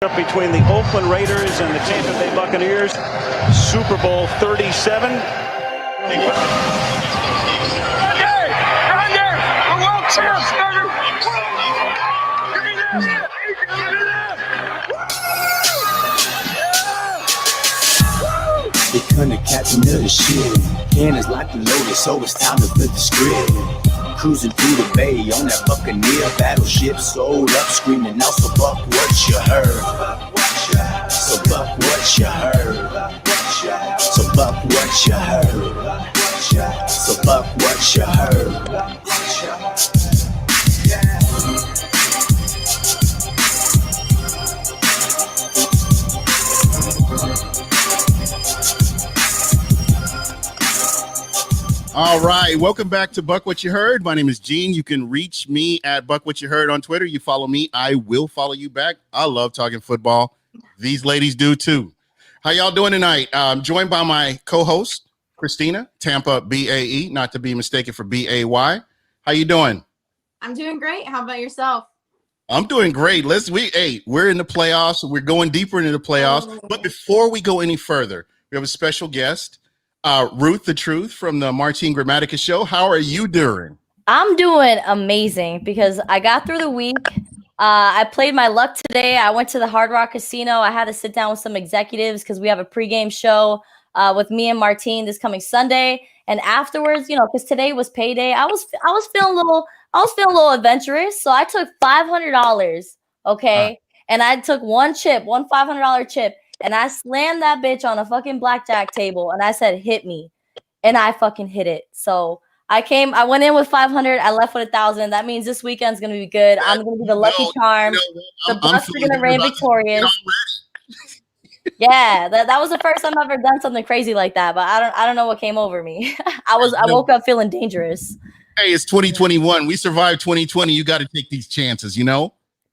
Up between the Oakland Raiders and the Tampa Bay Buccaneers, Super Bowl 37. They couldn't catch another shit. Cannons like the loaded, so it's time to flip the script. Cruising through the bay on that Buccaneer battleship, sold up, screaming out, so buck what you heard. So buck what you heard. So buck what you heard. So buck what you heard. All right, welcome back to Buck What You Heard. My name is Gene. You can reach me at Buck What You Heard on Twitter. You follow me, I will follow you back. I love talking football. These ladies do too. How y'all doing tonight? I'm joined by my co-host, Christina, Tampa BAE, not to be mistaken for BAY. How you doing? I'm doing great. How about yourself? I'm doing great. We're in the playoffs. We're going deeper into the playoffs. But before we go any further, we have a special guest. Ruth, the Truth from the Martin Gramatica show. How are you doing? I'm doing amazing because I got through the week. I played my luck today. I went to the Hard Rock Casino. I had to sit down with some executives because we have a pregame show with me and Martin this coming Sunday. And afterwards, because today was payday, I was feeling a little adventurous. So I took $500, okay, and I took one $500 chip. And I slammed that bitch on a fucking blackjack table and I said, hit me. And I fucking hit it. So I went in with 500. I left with 1,000. That means this weekend's going to be good. I'm going to be the lucky charm. The Bucs are going to reign victorious. Yeah, that was the first time I've ever done something crazy like that. But I don't know what came over me. I woke up feeling dangerous. Hey, it's 2021. We survived 2020. You got to take these chances,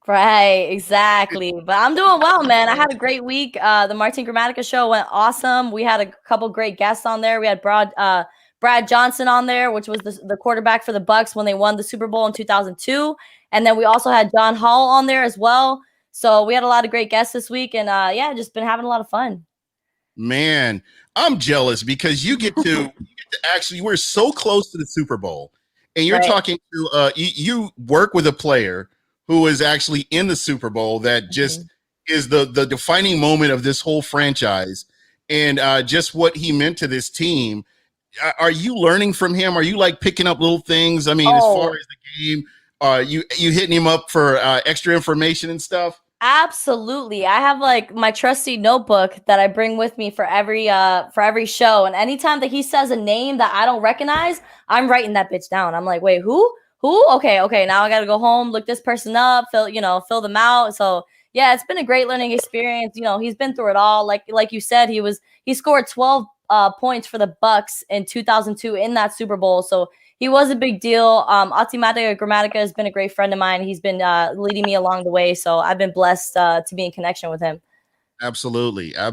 Right, exactly. But I'm doing well, man. I had a great week. The Martin Gramatica show went awesome. We had a couple great guests on there. We had Brad Johnson on there, which was the quarterback for the Bucs when they won the Super Bowl in 2002. And then we also had John Hall on there as well. So we had a lot of great guests this week. And just been having a lot of fun. Man, I'm jealous because you get to actually, we're so close to the Super Bowl. And you're talking to, you work with a player who is actually in the Super Bowl that just is the defining moment of this whole franchise and just what he meant to this team. Are you learning from him? Are you like picking up little things? I mean, as far as the game, you hitting him up for extra information and stuff? Absolutely. I have like my trusty notebook that I bring with me for every show. And anytime that he says a name that I don't recognize, I'm writing that bitch down. I'm like, wait, who? Okay. Now I got to go home, look this person up, fill them out. So yeah, it's been a great learning experience. He's been through it all. Like you said, he scored 12 points for the Bucs in 2002 in that Super Bowl. So he was a big deal. Martin Gramatica has been a great friend of mine. He's been leading me along the way. So I've been blessed to be in connection with him. Absolutely. Yeah.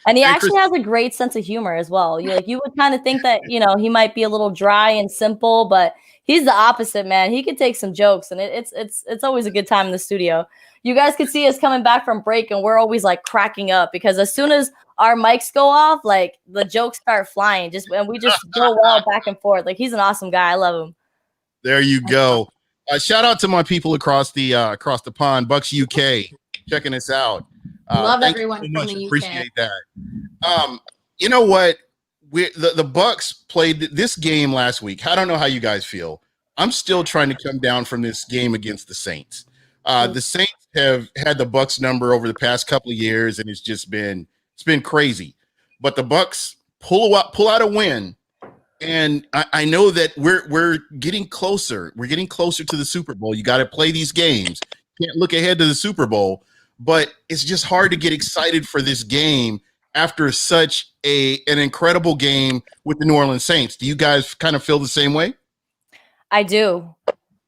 And he actually has a great sense of humor as well. You would kind of think that, he might be a little dry and simple, but he's the opposite, man. He could take some jokes and it's always a good time in the studio. You guys could see us coming back from break and we're always like cracking up because as soon as our mics go off, like the jokes start flying and we just go well back and forth. Like he's an awesome guy. I love him. There you go. Shout out to my people across the pond, Bucs UK, checking us out. Love everyone from the UK. Appreciate that. You know what? The Bucs played this game last week. I don't know how you guys feel. I'm still trying to come down from this game against the Saints. The Saints have had the Bucs number over the past couple of years, and it's been crazy. But the Bucs pull out a win, and I know that we're getting closer. We're getting closer to the Super Bowl. You got to play these games. You can't look ahead to the Super Bowl. But it's just hard to get excited for this game after such an incredible game with the New Orleans Saints. Do you guys kind of feel the same way? I do.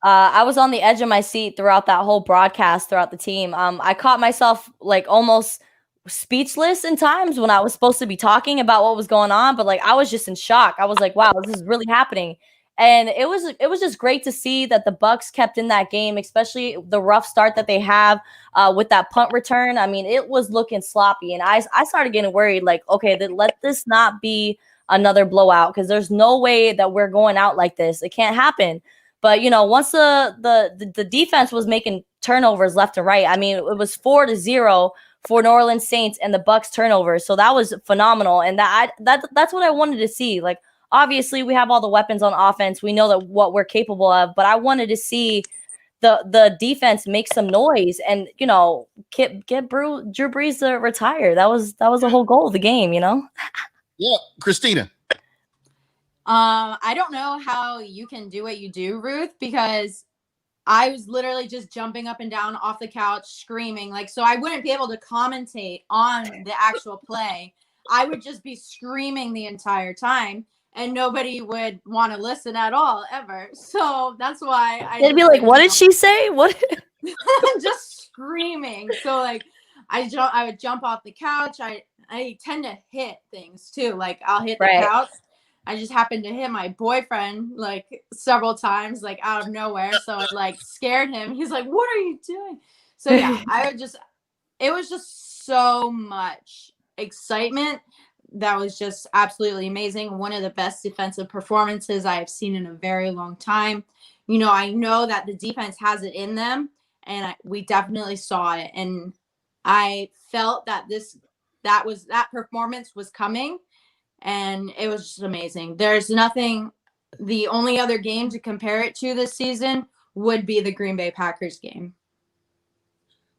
I was on the edge of my seat throughout that whole broadcast, throughout the team. I caught myself like almost speechless in times when I was supposed to be talking about what was going on, but like I was just in shock. I was like, wow, this is really happening. And it was just great to see that the Bucs kept in that game, especially the rough start that they have with that punt return. I mean, it was looking sloppy, and I started getting worried. Like, okay, let this not be another blowout, because there's no way that we're going out like this. It can't happen. But once the defense was making turnovers left and right, I mean, it was 4-0 for New Orleans Saints and the Bucs turnovers. So that was phenomenal, and that's what I wanted to see. Like, obviously, we have all the weapons on offense. We know that what we're capable of, but I wanted to see the defense make some noise and get Drew Brees to retire. That was the whole goal of the game. Yeah, Christina. I don't know how you can do what you do, Ruth, because I was literally just jumping up and down off the couch, screaming. Like, so I wouldn't be able to commentate on the actual play. I would just be screaming the entire time, and nobody would want to listen at all, ever. So that's why they'd be like, "What did she say? What?" Just screaming. So like, I would jump off the couch. I tend to hit things too. Like, I'll hit the couch. I just happened to hit my boyfriend like several times, like out of nowhere. So it like scared him. He's like, "What are you doing?" So yeah, it was just so much excitement. That was just absolutely amazing. One of the best defensive performances I have seen in a very long time. I know that the defense has it in them, and we definitely saw it. And I felt that that performance was coming. And it was just amazing. There's nothing. The only other game to compare it to this season would be the Green Bay Packers game.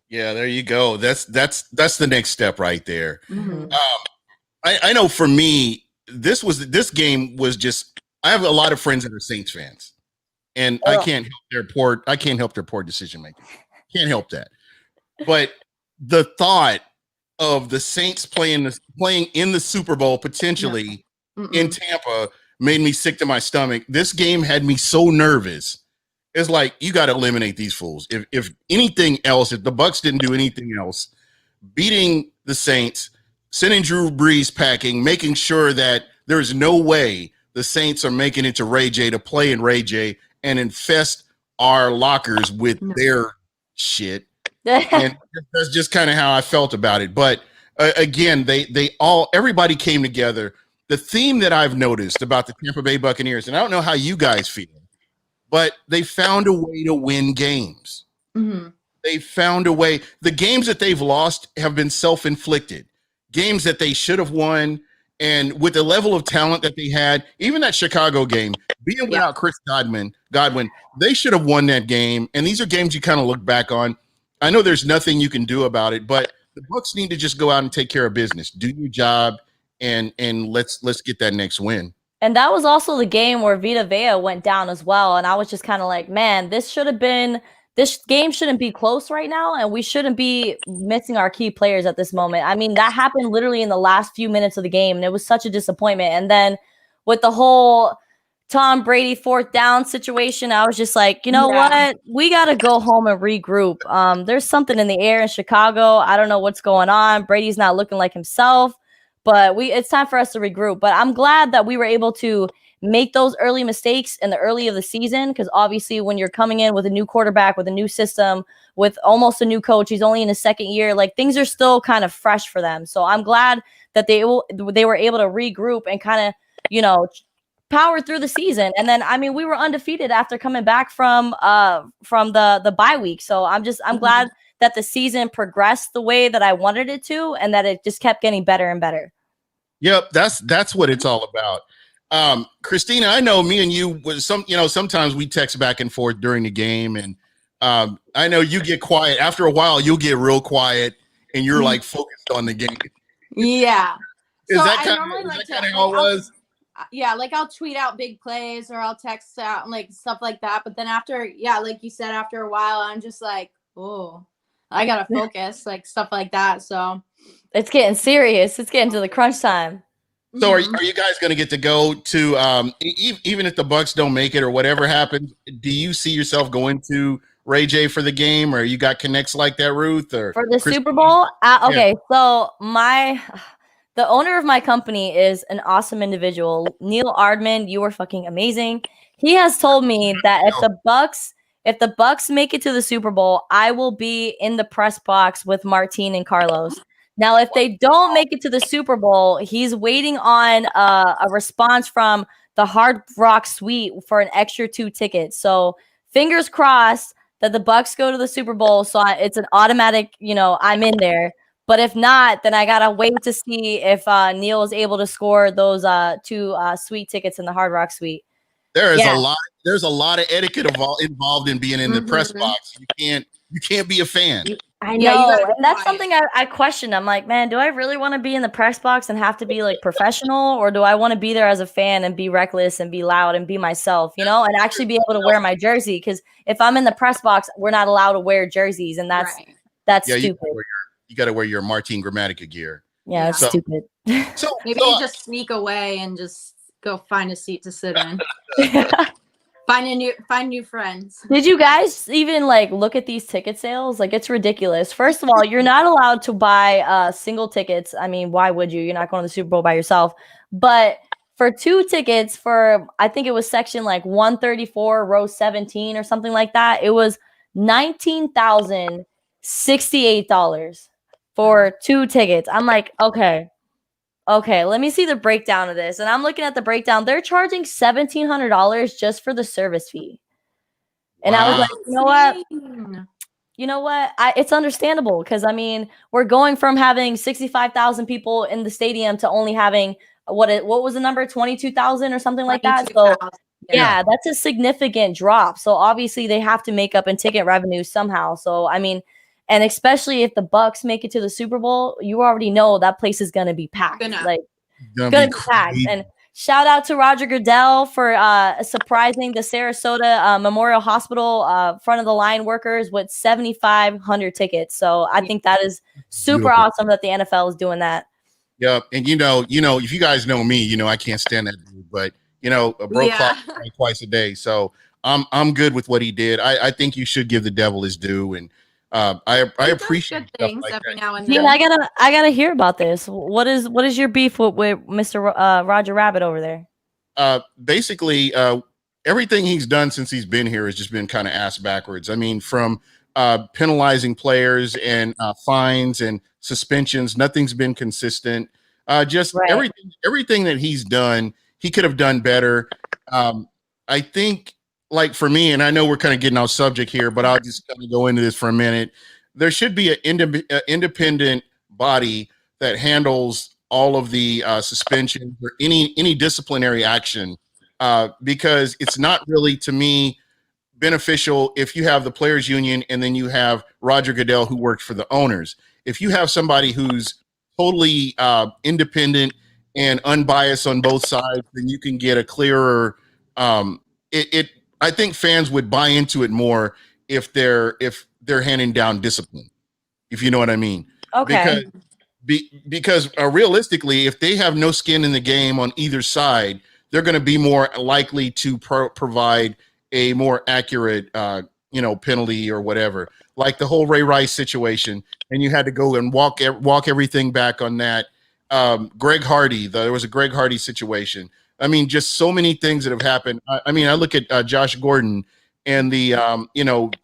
Yeah, there you go. That's the next step right there. Mm-hmm. I know for me, this game was just. I have a lot of friends that are Saints fans, and I can't help their poor decision making. Can't help that. But the thought of the Saints playing in the Super Bowl potentially in Tampa made me sick to my stomach. This game had me so nervous. It's like, you got to eliminate these fools. If anything else, if the Bucs didn't do anything else, beating the Saints, sending Drew Brees packing, making sure that there's no way the Saints are making it to Ray J to play in Ray J and infest our lockers with their shit. And that's just kind of how I felt about it. But again, everybody came together. The theme that I've noticed about the Tampa Bay Buccaneers, and I don't know how you guys feel, but they found a way to win games. Mm-hmm. They found a way. The games that they've lost have been self-inflicted. Games that they should have won, and with the level of talent that they had, even that Chicago game, being without Chris Godwin, they should have won that game. And these are games you kind of look back on. I know there's nothing you can do about it, but the Bucs need to just go out and take care of business, do your job, and let's get that next win. And that was also the game where Vita Vea went down as well. And I was just kind of like, man, this game shouldn't be close right now, and we shouldn't be missing our key players at this moment. I mean, that happened literally in the last few minutes of the game, and it was such a disappointment. And then with the whole Tom Brady 4th down situation, I was just like, you know what? We got to go home and regroup. There's something in the air in Chicago. I don't know what's going on. Brady's not looking like himself, but it's time for us to regroup. But I'm glad that we were able to make those early mistakes in the early of the season, because obviously when you're coming in with a new quarterback, with a new system, with almost a new coach, he's only in his second year, like, things are still kind of fresh for them. So I'm glad that they were able to regroup and kind of, power through the season. And then, I mean, we were undefeated after coming back from the bye week. So I'm glad that the season progressed the way that I wanted it to, and that it just kept getting better and better. Yep, that's what it's all about. Christina, I know me and you was sometimes we text back and forth during the game, and I know you get quiet. After a while, you'll get real quiet, and you're like focused on the game. Yeah. Is that kind of how it was? Yeah, like I'll tweet out big plays, or I'll text out like stuff like that. But then after, like you said, after a while, I'm just like, oh, I gotta focus, like stuff like that. So it's getting serious. It's getting to the crunch time. So are you guys going to get to go to even if the Bucs don't make it or whatever happens? Do you see yourself going to Ray J for the game, or you got connects like that, Ruth? Or for the Super Bowl? Okay, so the owner of my company is an awesome individual. Neil Ardman, you are fucking amazing. He has told me that if the Bucs make it to the Super Bowl, I will be in the press box with Martine and Carlos. Now, if they don't make it to the Super Bowl, he's waiting on a response from the Hard Rock Suite for an extra 2 tickets. So fingers crossed that the Bucs go to the Super Bowl. So it's an automatic, I'm in there. But if not, then I gotta wait to see if Neil is able to score those 2 suite tickets in the Hard Rock Suite. There's a lot of etiquette involved in being in the press box. You can't be a fan. I know, and that's something I question. I'm like, man, do I really want to be in the press box and have to be like professional, or do I want to be there as a fan and be reckless and be loud and be myself, and actually be able to wear my jersey? Because if I'm in the press box, we're not allowed to wear jerseys, and that's stupid. You got to wear your Martin Gramatica gear. Yeah, it's stupid. So maybe you just sneak away and just go find a seat to sit in. Find new friends. Did you guys even look at these ticket sales? It's ridiculous. First of all, you're not allowed to buy single tickets. I mean, why would you? You're not going to the Super Bowl by yourself. But for 2 tickets for, I think it was section 134, row 17 or something like that, it was $19,068 for 2 tickets. I'm like, okay, let me see the breakdown of this. And I'm looking at the breakdown. They're charging $1,700 just for the service fee. And I was like, you know what? It's understandable because, I mean, we're going from having 65,000 people in the stadium to only having, what was the number? 22,000 or something like that. So, yeah, that's a significant drop. So, obviously, they have to make up in ticket revenue somehow. So, I mean, and especially if the Bucs make it to the Super Bowl, you already know that place is gonna be packed. Gonna be packed. And shout out to Roger Goodell for surprising the Sarasota Memorial Hospital front of the line workers with 7,500 tickets. So I think that is super awesome that the NFL is doing that. Yeah, and if you guys know me, I can't stand that dude, but a broke clock twice a day. So I'm good with what he did. I think you should give the devil his due, and I appreciate things like every now and then. I gotta hear about this. What is your beef with Mr. Roger Rabbit over there? Basically, everything he's done since he's been here has just been kind of ass backwards. I mean, from penalizing players and fines and suspensions, nothing's been consistent. Everything that he's done, he could have done better. I think. For me, and I know we're kind of getting off subject here, but I'll just kind of go into this for a minute. There should be an independent body that handles all of the suspensions or any disciplinary action, because it's not really, to me, beneficial if you have the players union and then you have Roger Goodell who works for the owners. If you have somebody who's totally independent and unbiased on both sides, then you can get a clearer. I think fans would buy into it more if they're handing down discipline, if you know what I mean. Okay. Because realistically, if they have no skin in the game on either side, they're going to be more likely to provide a more accurate, penalty or whatever. Like the whole Ray Rice situation, and you had to go and walk everything back on that. Greg Hardy, there was a Greg Hardy situation. I mean, just so many things that have happened. I mean, I look at Josh Gordon and the,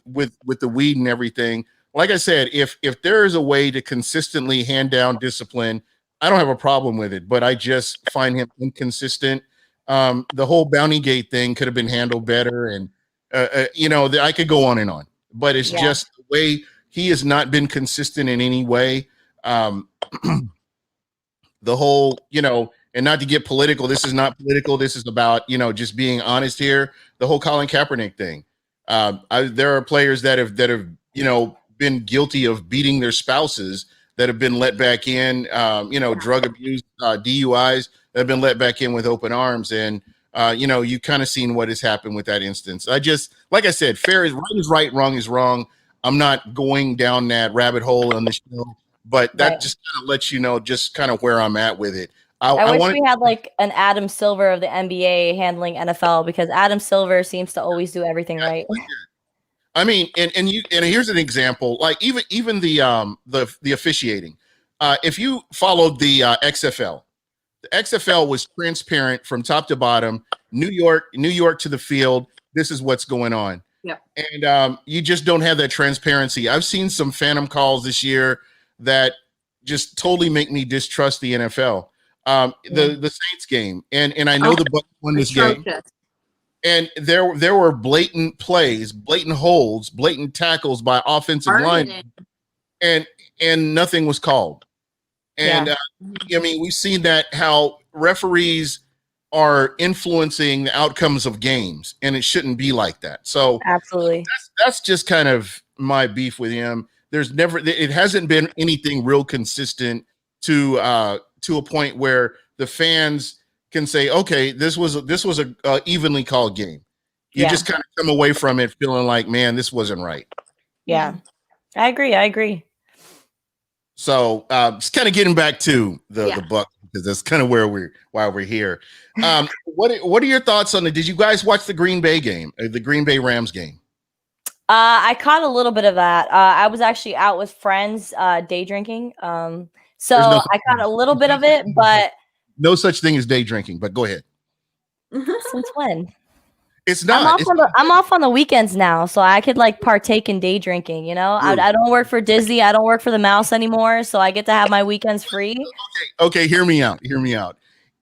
with the weed and everything. Like I said, if there is a way to consistently hand down discipline, I don't have a problem with it. But I just find him inconsistent. The whole Bounty Gate thing could have been handled better, and I could go on and on. But it's just the way he has not been consistent in any way. The whole, and not to get political, this is not political. This is about, just being honest here. The whole Colin Kaepernick thing. There are players that have been guilty of beating their spouses that have been let back in, drug abuse, DUIs that have been let back in with open arms. And, you kind of seen what has happened with that instance. Like I said, fair is right is right, wrong is wrong. I'm not going down that rabbit hole on the show, but that just kind of lets you know just kind of where I'm at with it. I wish we had an Adam Silver of the NBA handling NFL, because Adam Silver seems to always do everything right. I mean, and here's an example. Like even the officiating. If you followed the XFL, the XFL was transparent from top to bottom. New York to the field. This is what's going on. Yep. And you just don't have that transparency. I've seen some phantom calls this year that just totally make me distrust the NFL. The Saints game, and I know the Bucs won this game. And there were blatant plays, blatant holds, blatant tackles by offensive linemen, and nothing was called. And I mean, we've seen that how referees are influencing the outcomes of games, and it shouldn't be like that. So absolutely, that's just kind of my beef with him. It hasn't been anything real consistent to a point where the fans can say, okay, this was a evenly called game. You just kind of come away from it feeling like, man, this wasn't right. Yeah, I agree. So just kind of getting back to the Bucs, because that's kind of why we're here. What are your thoughts on it? Did you guys watch the Green Bay game, the Green Bay Rams game? I caught a little bit of that. I was actually out with friends day drinking. So I caught a little bit of it, but no such thing as day drinking, but go ahead. Since when? It's not. I'm off on the weekends now, so I could like partake in day drinking. You know, I don't work for Disney. I don't work for the mouse anymore, so I get to have my weekends free. Okay. Hear me out.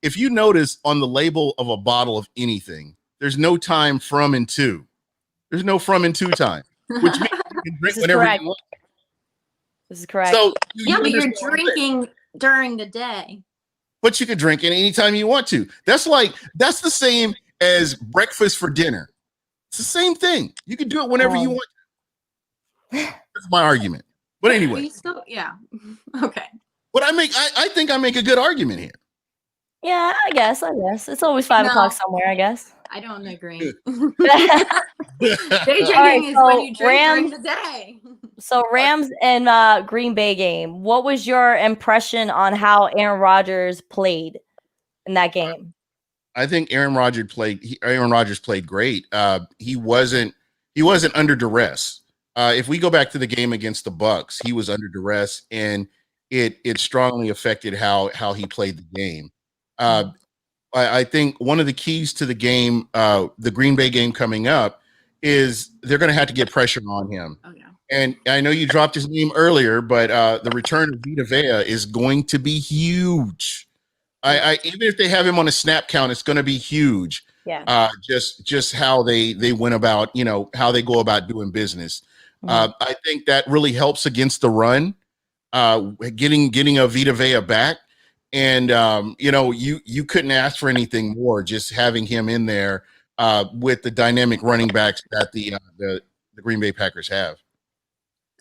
If you notice on the label of a bottle of anything, there's no time from and to. There's no from and to time, which means you can drink whenever you want. This is correct. So but you're drinking during the day. But you can drink it anytime you want to. That's the same as breakfast for dinner. It's the same thing. You can do it whenever you want. That's my argument. But anyway. Okay. But I think I make a good argument here. Yeah, I guess. It's always 5 o'clock somewhere, I guess. I don't agree. Day drinking is when you drink during the day. So Rams and Green Bay game. What was your impression on how Aaron Rodgers played in that game? I think Aaron Rodgers played great. He wasn't under duress. If we go back to the game against the Bucs, he was under duress, and it strongly affected how he played the game. I think one of the keys to the game, the Green Bay game coming up, is they're going to have to get pressure on him. Oh, yeah. And I know you dropped his name earlier, but the return of Vita Vea is going to be huge. Even if they have him on a snap count, it's going to be huge. Yeah. Just how they went about, how they go about doing business. I think that really helps against the run, getting a Vita Vea back. And, you couldn't ask for anything more, just having him in there with the dynamic running backs that the Green Bay Packers have.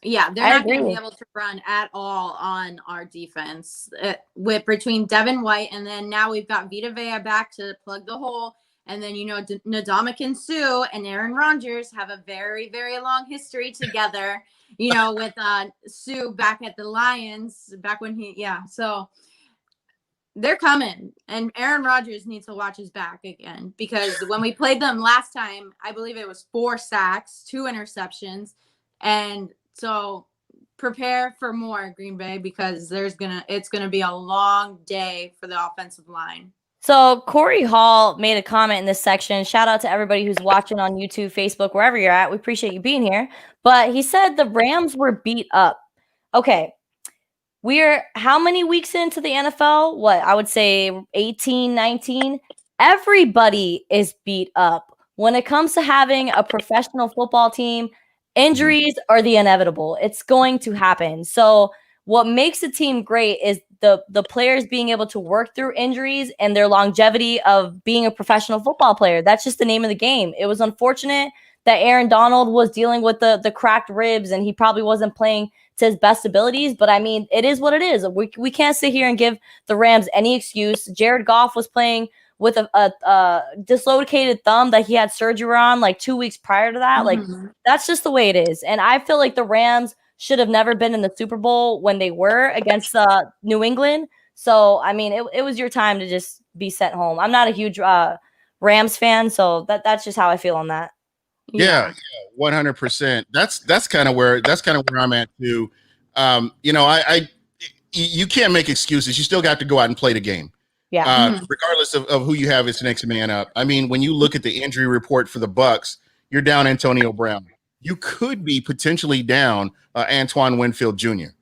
Yeah, they're not going to be able to run at all on our defense between Devin White, and then now we've got Vita Vea back to plug the hole. And then, Ndamukong Suh and Aaron Rodgers have a very, very long history together, with Suh back at the Lions back when so they're coming, and Aaron Rodgers needs to watch his back again, because when we played them last time, I believe it was 4 sacks, 2 interceptions. And so prepare for more, Green Bay, because it's going to be a long day for the offensive line. So Corey Hall made a comment in this section. Shout out to everybody who's watching on YouTube, Facebook, wherever you're at. We appreciate you being here. But he said the Rams were beat up. Okay. We're how many weeks into the NFL? What, I would say 18, 19. Everybody is beat up. When it comes to having a professional football team, injuries are the inevitable. It's going to happen. So what makes a team great is the players being able to work through injuries and their longevity of being a professional football player. That's just the name of the game. It was unfortunate that Aaron Donald was dealing with the cracked ribs, and he probably wasn't playing to his best abilities. But I mean, it is what it is. We can't sit here and give the Rams any excuse. Jared Goff was playing with a dislocated thumb that he had surgery on like 2 weeks prior to that. Like, that's just the way it is. And I feel like the Rams should have never been in the Super Bowl when they were against New England. So, I mean, it was your time to just be sent home. I'm not a huge Rams fan, so that's just how I feel on that. Yeah, 100%. That's kind of where I'm at too. you can't make excuses. You still got to go out and play the game. Yeah. Regardless of who you have as next man up. I mean, when you look at the injury report for the Bucs, you're down Antonio Brown. You could be potentially down Antoine Winfield Jr.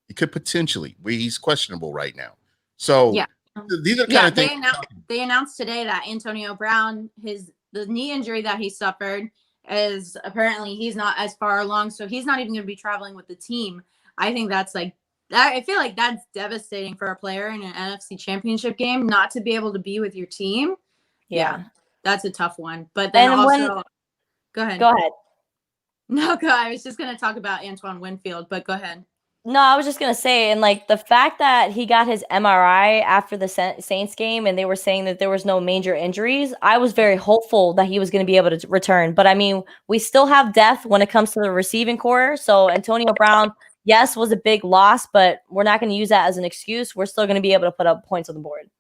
You could potentially. He's questionable right now. So yeah. These are kind of things. They announced today that Antonio Brown, the knee injury that he suffered, is apparently he's not as far along, so he's not even going to be traveling with the team. I think that's like that. I feel like that's devastating for a player in an NFC Championship game not to be able to be with your team. Yeah, that's a tough one. But then go ahead. Go ahead. No, I was just going to talk about Antoine Winfield, but go ahead. No, I was just going to say, and like the fact that he got his MRI after the Saints game and they were saying that there was no major injuries, I was very hopeful that he was going to be able to return. But I mean, we still have depth when it comes to the receiving core. So Antonio Brown, yes, was a big loss, but we're not going to use that as an excuse. We're still going to be able to put up points on the board.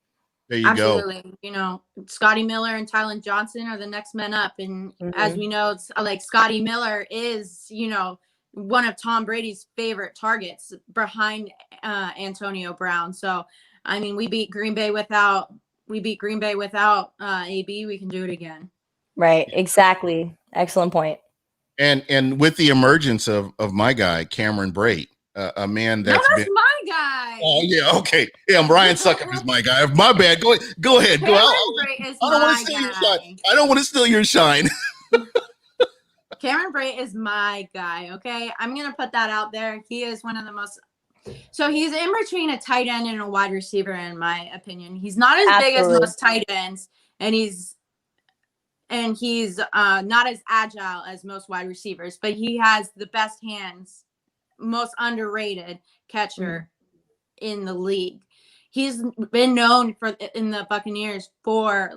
There you Absolutely. go. You know, Scotty Miller and Tylen Johnson are the next men up. And as we know, it's like Scotty Miller is, you know, one of Tom Brady's favorite targets behind Antonio Brown. So, I mean, we beat Green Bay without AB. We can do it again. Right. Exactly. Excellent point. And with the emergence of my guy, Cameron Brate, a man that's my guy. Oh, yeah. Okay. Yeah. Brian Suckup is my guy. My bad. Go ahead. Cameron Brate is my guy. I don't want to steal your shine. Cameron Brate is my guy, okay? I'm going to put that out there. He is one of the most – so he's in between a tight end and a wide receiver, in my opinion. He's not as big as most tight ends, and he's not as agile as most wide receivers, but he has the best hands, most underrated catcher in the league. He's been known in the Buccaneers for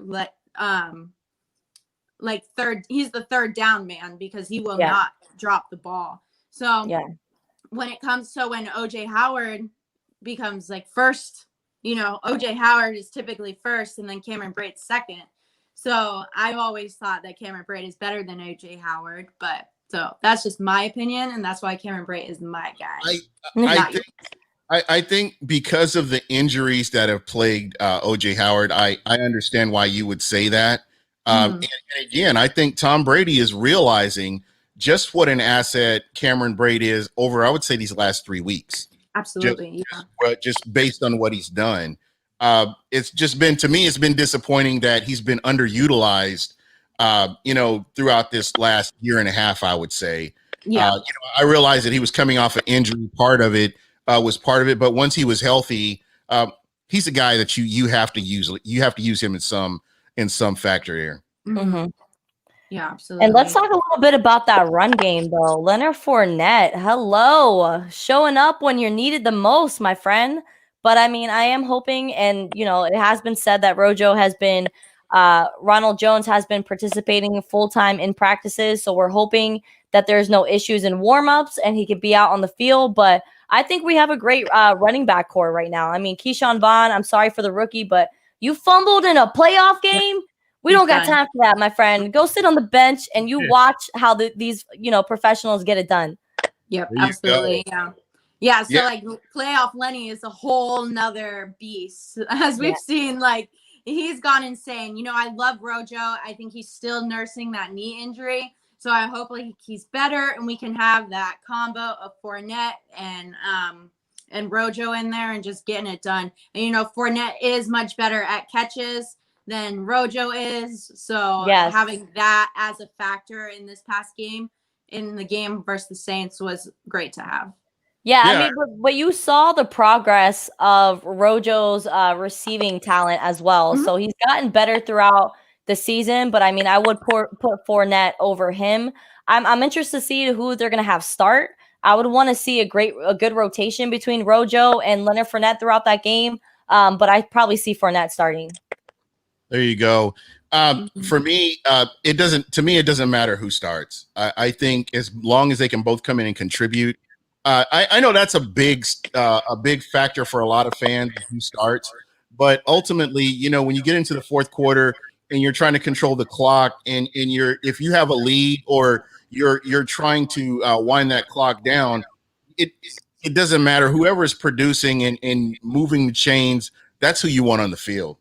he's the third down man because he will not drop the ball. So when OJ Howard becomes like first, you know, OJ Howard is typically first and then Cameron Brate's second. So I've always thought that Cameron Brate is better than OJ Howard, but so that's just my opinion. And that's why Cameron Brate is my guy. I think because of the injuries that have plagued OJ Howard, I understand why you would say that. And again, I think Tom Brady is realizing just what an asset Cameron Brate is over, I would say, these last 3 weeks. Absolutely. Just based on what he's done. It's just been, to me, it's been disappointing that he's been underutilized, throughout this last year and a half, I would say. Yeah. I realized that he was coming off an injury. Part of it was part of it. But once he was healthy, he's a guy that you have to use. You have to use him in some factor here. Yeah, absolutely. And let's talk a little bit about that run game, though. Leonard Fournette, hello, showing up when you're needed the most, my friend. But I mean, I am hoping, and it has been said that Ronald Jones has been participating full-time in practices. So we're hoping that there's no issues in warm-ups and he could be out on the field. But I think we have a great running back core right now. I mean, Keyshawn Vaughn, I'm sorry for the rookie, but you fumbled in a playoff game. We don't got time for that, my friend. Go sit on the bench and you watch how these professionals get it done. Yep, absolutely. Yeah. So like playoff Lenny is a whole nother beast, as we've seen. Like he's gone insane. I love Rojo. I think he's still nursing that knee injury. So I hope he's better and we can have that combo of Fournette and Rojo in there and just getting it done. And Fournette is much better at catches than Rojo is. So having that as a factor in this past game, in the game versus the Saints, was great to have. Yeah, I mean, but you saw the progress of Rojo's receiving talent as well. So he's gotten better throughout the season. But I mean, I would put Fournette over him. I'm interested to see who they're going to have start. I would want to see a good rotation between Rojo and Leonard Fournette throughout that game. But I probably see Fournette starting. There you go. For me, it doesn't matter who starts. I think as long as they can both come in and contribute. I know that's a big factor for a lot of fans who starts, but ultimately, when you get into the fourth quarter and you're trying to control the clock and if you have a lead or you're trying to wind that clock down, it doesn't matter. Whoever is producing and moving the chains, that's who you want on the field.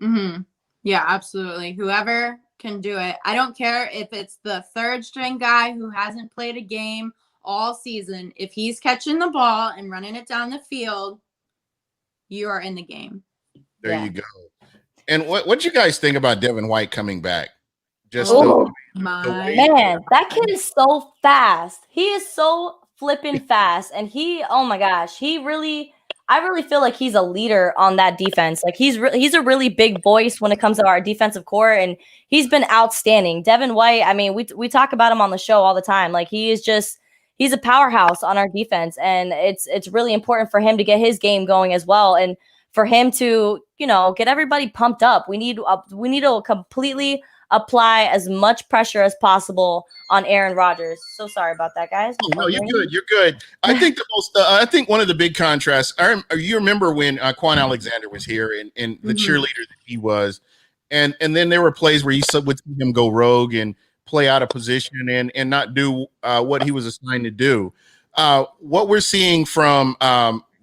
Mm-hmm. Yeah, absolutely. Whoever can do it. I don't care if it's the third string guy who hasn't played a game all season. If he's catching the ball and running it down the field, you are in the game. There you go. And what you guys think about Devin White coming back? Just man, that kid is so fast. He is so flipping fast, and oh my gosh, I really feel like he's a leader on that defense. Like he's a really big voice when it comes to our defensive core, and he's been outstanding. Devin White, I mean, we talk about him on the show all the time. Like he's a powerhouse on our defense, and it's really important for him to get his game going as well, and for him to get everybody pumped up. We need to completely apply as much pressure as possible on Aaron Rodgers. So sorry about that, guys. Oh, no, you're good. You're good. I think I think one of the big contrasts. You remember when Quan Alexander was here and the cheerleader that he was, and then there were plays where you would see him go rogue and play out of position and not do what he was assigned to do. What we're seeing from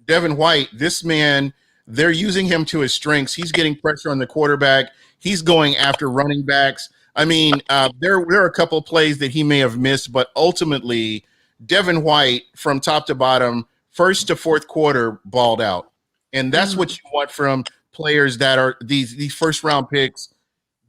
Devin White, this man, they're using him to his strengths. He's getting pressure on the quarterback. He's going after running backs. I mean, there are a couple of plays that he may have missed, but ultimately, Devin White, from top to bottom, first to fourth quarter, balled out. And that's what you want from players that are these first-round picks.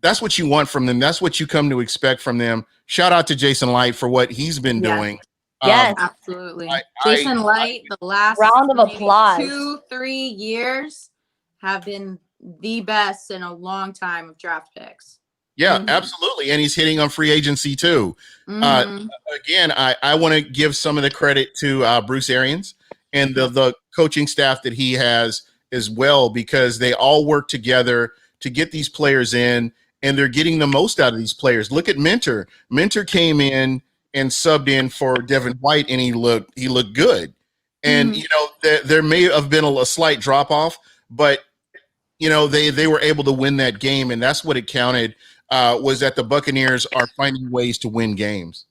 That's what you want from them. That's what you come to expect from them. Shout out to Jason Light for what he's been doing. Yes, absolutely. Jason Light, the last round of applause. 2-3 years have been the best in a long time of draft picks. Yeah, absolutely. And he's hitting on free agency too. Again, I want to give some of the credit to Bruce Arians and the coaching staff that he has as well, because they all work together to get these players in, and they're getting the most out of these players. Look at Mentor. Mentor came in and subbed in for Devin White, and he looked good. And there may have been a slight drop off, but they were able to win that game, and that's what it counted. Was that the Buccaneers are finding ways to win games.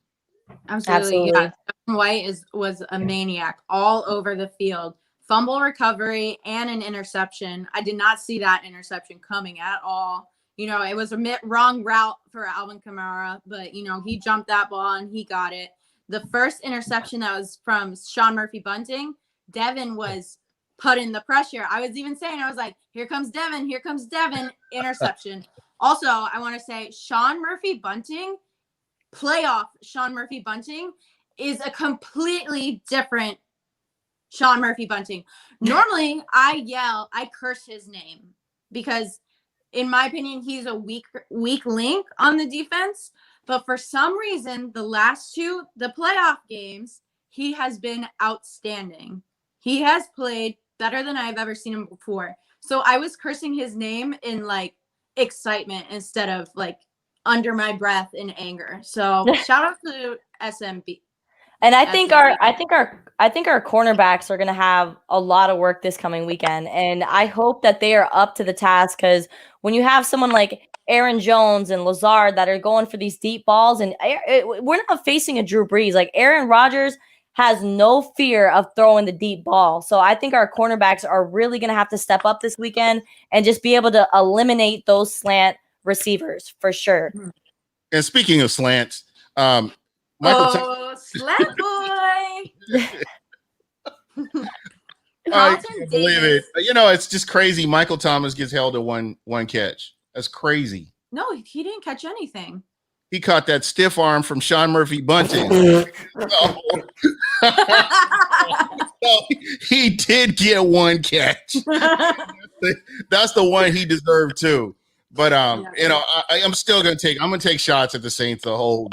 Absolutely. Yeah. Devin White was a maniac all over the field. Fumble recovery and an interception. I did not see that interception coming at all. It was a wrong route for Alvin Kamara, but, he jumped that ball and he got it. The first interception that was from Sean Murphy-Bunting, Devin was putting the pressure. I was even saying, I was like, here comes Devin, interception. Also, I want to say Sean Murphy-Bunting, playoff Sean Murphy-Bunting is a completely different Sean Murphy-Bunting. Normally, I curse his name because, in my opinion, he's a weak link on the defense. But for some reason, the last the playoff games, he has been outstanding. He has played better than I've ever seen him before. So I was cursing his name in excitement instead of under my breath in anger. So shout out to SMB. And I think our cornerbacks are going to have a lot of work this coming weekend, and I hope that they are up to the task, because when you have someone like Aaron Jones and Lazard that are going for these deep balls, and we're not facing a Drew Brees. Like Aaron Rodgers has no fear of throwing the deep ball. So I think our cornerbacks are really going to have to step up this weekend and just be able to eliminate those slant receivers for sure. And speaking of slants, slant boy. I can't believe it. It's just crazy. Michael Thomas gets held to one catch. That's crazy. No, he didn't catch anything. He caught that stiff arm from Sean Murphy-Bunting. He did get one catch. That's the one he deserved too. But I'm still gonna take shots at the Saints until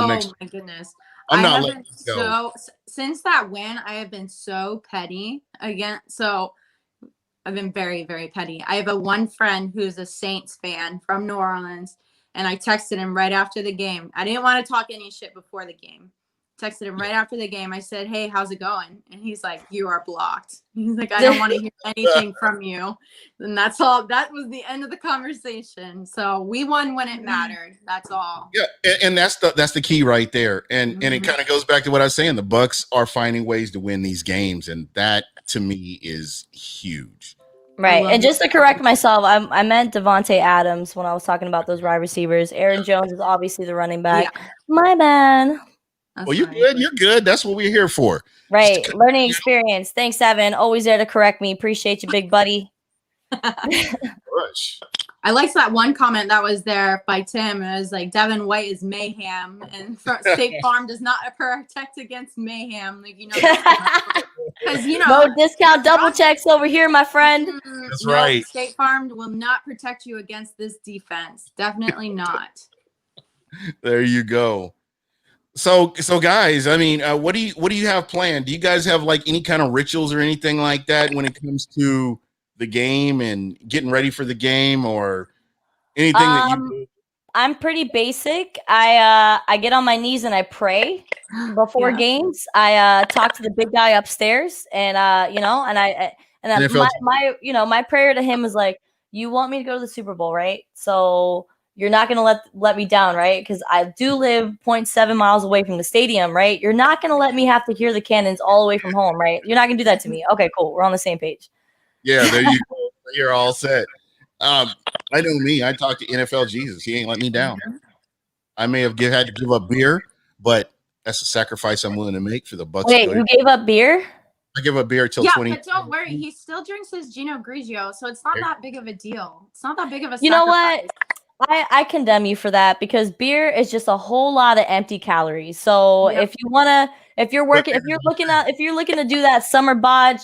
next. Oh my goodness! I'm not letting this go. So since that win, I have been so petty again. So I've been very, very petty. I have one friend who's a Saints fan from New Orleans, and I texted him right after the game. I didn't want to talk any shit before the game. Texted him right after the game. I said, "Hey, how's it going?" And he's like, "You are blocked." He's like, "I don't want to hear anything from you." And that's all. That was the end of the conversation. So we won when it mattered. That's all. Yeah, and that's the key right there. And it kind of goes back to what I was saying. The Bucs are finding ways to win these games, and that to me is huge. Right. And just to correct myself, I meant Devontae Adams when I was talking about those wide receivers. Aaron Jones is obviously the running back. Yeah. My bad. That's well, you're good. You're good. That's what we're here for. Right. Learning experience. Thanks, Evan. Always there to correct me. Appreciate you, big buddy. I liked that one comment that was there by Tim. It was like, Devin White is mayhem, and State Farm does not protect against mayhem. Like, because no discount double checks over here, my friend. That's right. State Farm will not protect you against this defense. Definitely not. There you go. So guys, I mean, what do you have planned? Do you guys have like any kind of rituals or anything like that when it comes to the game and getting ready for the game, or anything that you do? I'm pretty basic. I get on my knees and I pray before games. I talk to the big guy upstairs, and my prayer to him is like, you want me to go to the Super Bowl, right? So you're not going to let me down, right? Because I do live 0.7 miles away from the stadium, right? You're not going to let me have to hear the cannons all the way from home, right? You're not going to do that to me. Okay, cool. We're on the same page. Yeah, there you go. You're all set. I know me. I talked to NFL Jesus. He ain't let me down. I may have had to give up beer, but that's a sacrifice I'm willing to make for the Bucs. Wait, you gave up beer? I give up beer till 20. But don't worry. He still drinks his Gino Grigio, so it's not that big of a deal. It's not that big of a sacrifice. You know what? I condemn you for that, because beer is just a whole lot of empty calories. So if you're looking to do that summer bod,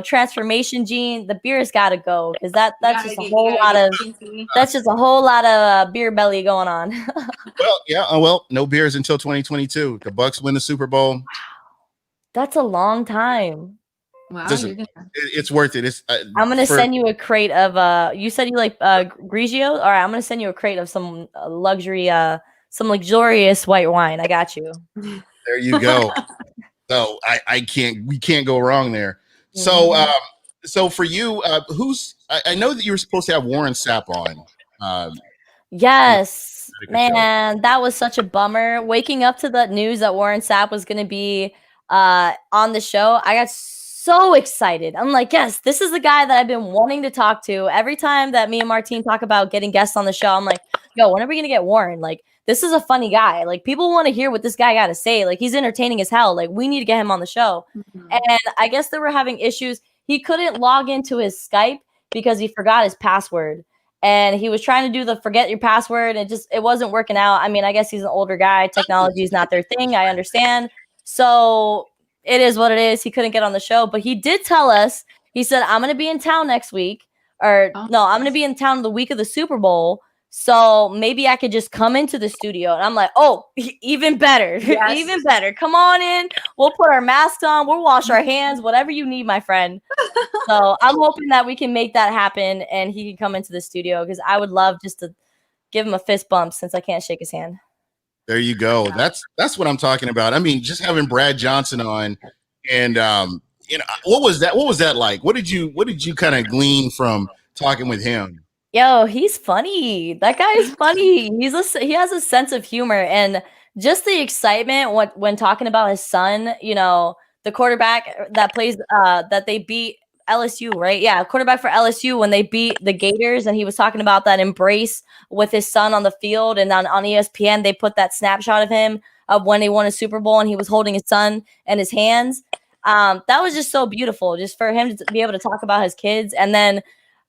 transformation gene, the beer's got to go, because that's just a whole lot of beer belly going on. No beers until 2022. The Bucs win the Super Bowl. That's a long time. Wow, it's worth it. I'm gonna send you a crate of you said you like Grigio. All right, I'm gonna send you a crate of some luxurious white wine. I got you. There you go. So we can't go wrong there. So for you, I know that you were supposed to have Warren Sapp on. Yes, man, that was such a bummer. Waking up to the news that Warren Sapp was gonna be on the show, I got so excited. I'm like, yes, this is the guy that I've been wanting to talk to. Every time that me and Martine talk about getting guests on the show, I'm like, yo, when are we gonna get Warren? Like, this is a funny guy. Like, people want to hear what this guy got to say. Like, he's entertaining as hell. Like, we need to get him on the show. And I guess they were having issues. He couldn't log into his Skype because he forgot his password. And he was trying to do the forget your password. It wasn't working out. I mean, I guess he's an older guy. Technology is not their thing. I understand. So it is what it is. He couldn't get on the show, but he did tell us, he said, I'm going to be in town next week, I'm going to be in town the week of the Super Bowl. So maybe I could just come into the studio. And I'm like, oh, even better. Yes. Even better. Come on in. We'll put our masks on. We'll wash our hands, whatever you need, my friend. So I'm hoping that we can make that happen and he can come into the studio, because I would love just to give him a fist bump since I can't shake his hand. There you go. That's what I'm talking about. I mean, just having Brad Johnson on, and what was that like? What did you kind of glean from talking with him? Yo, he's funny. That guy is funny. He has a sense of humor, and just the excitement when talking about his son, the quarterback that plays that they beat LSU, right? Yeah, quarterback for LSU when they beat the Gators, and he was talking about that embrace with his son on the field, and on ESPN they put that snapshot of him when they won a Super Bowl and he was holding his son in his hands. That was just so beautiful, just for him to be able to talk about his kids. And then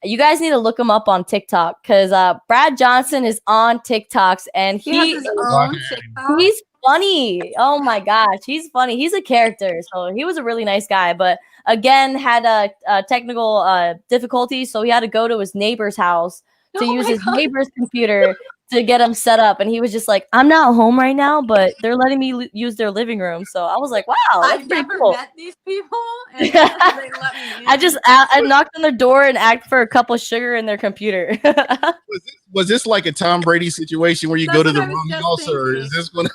you guys need to look him up on TikTok, because Brad Johnson is on TikToks, and he has his own TikTok. He's funny. Oh my gosh, he's funny. He's a character. So he was a really nice guy, but again had a technical difficulties, so he had to go to his neighbor's house to use his neighbor's computer to get him set up. And he was just like, I'm not home right now, but they're letting me use their living room. So I was like, wow, that's I've pretty never cool. met these people, and they let me in. I knocked on their door and asked for a cup of sugar in their computer. Was this like a Tom Brady situation where you go to the wrong house, or is this one?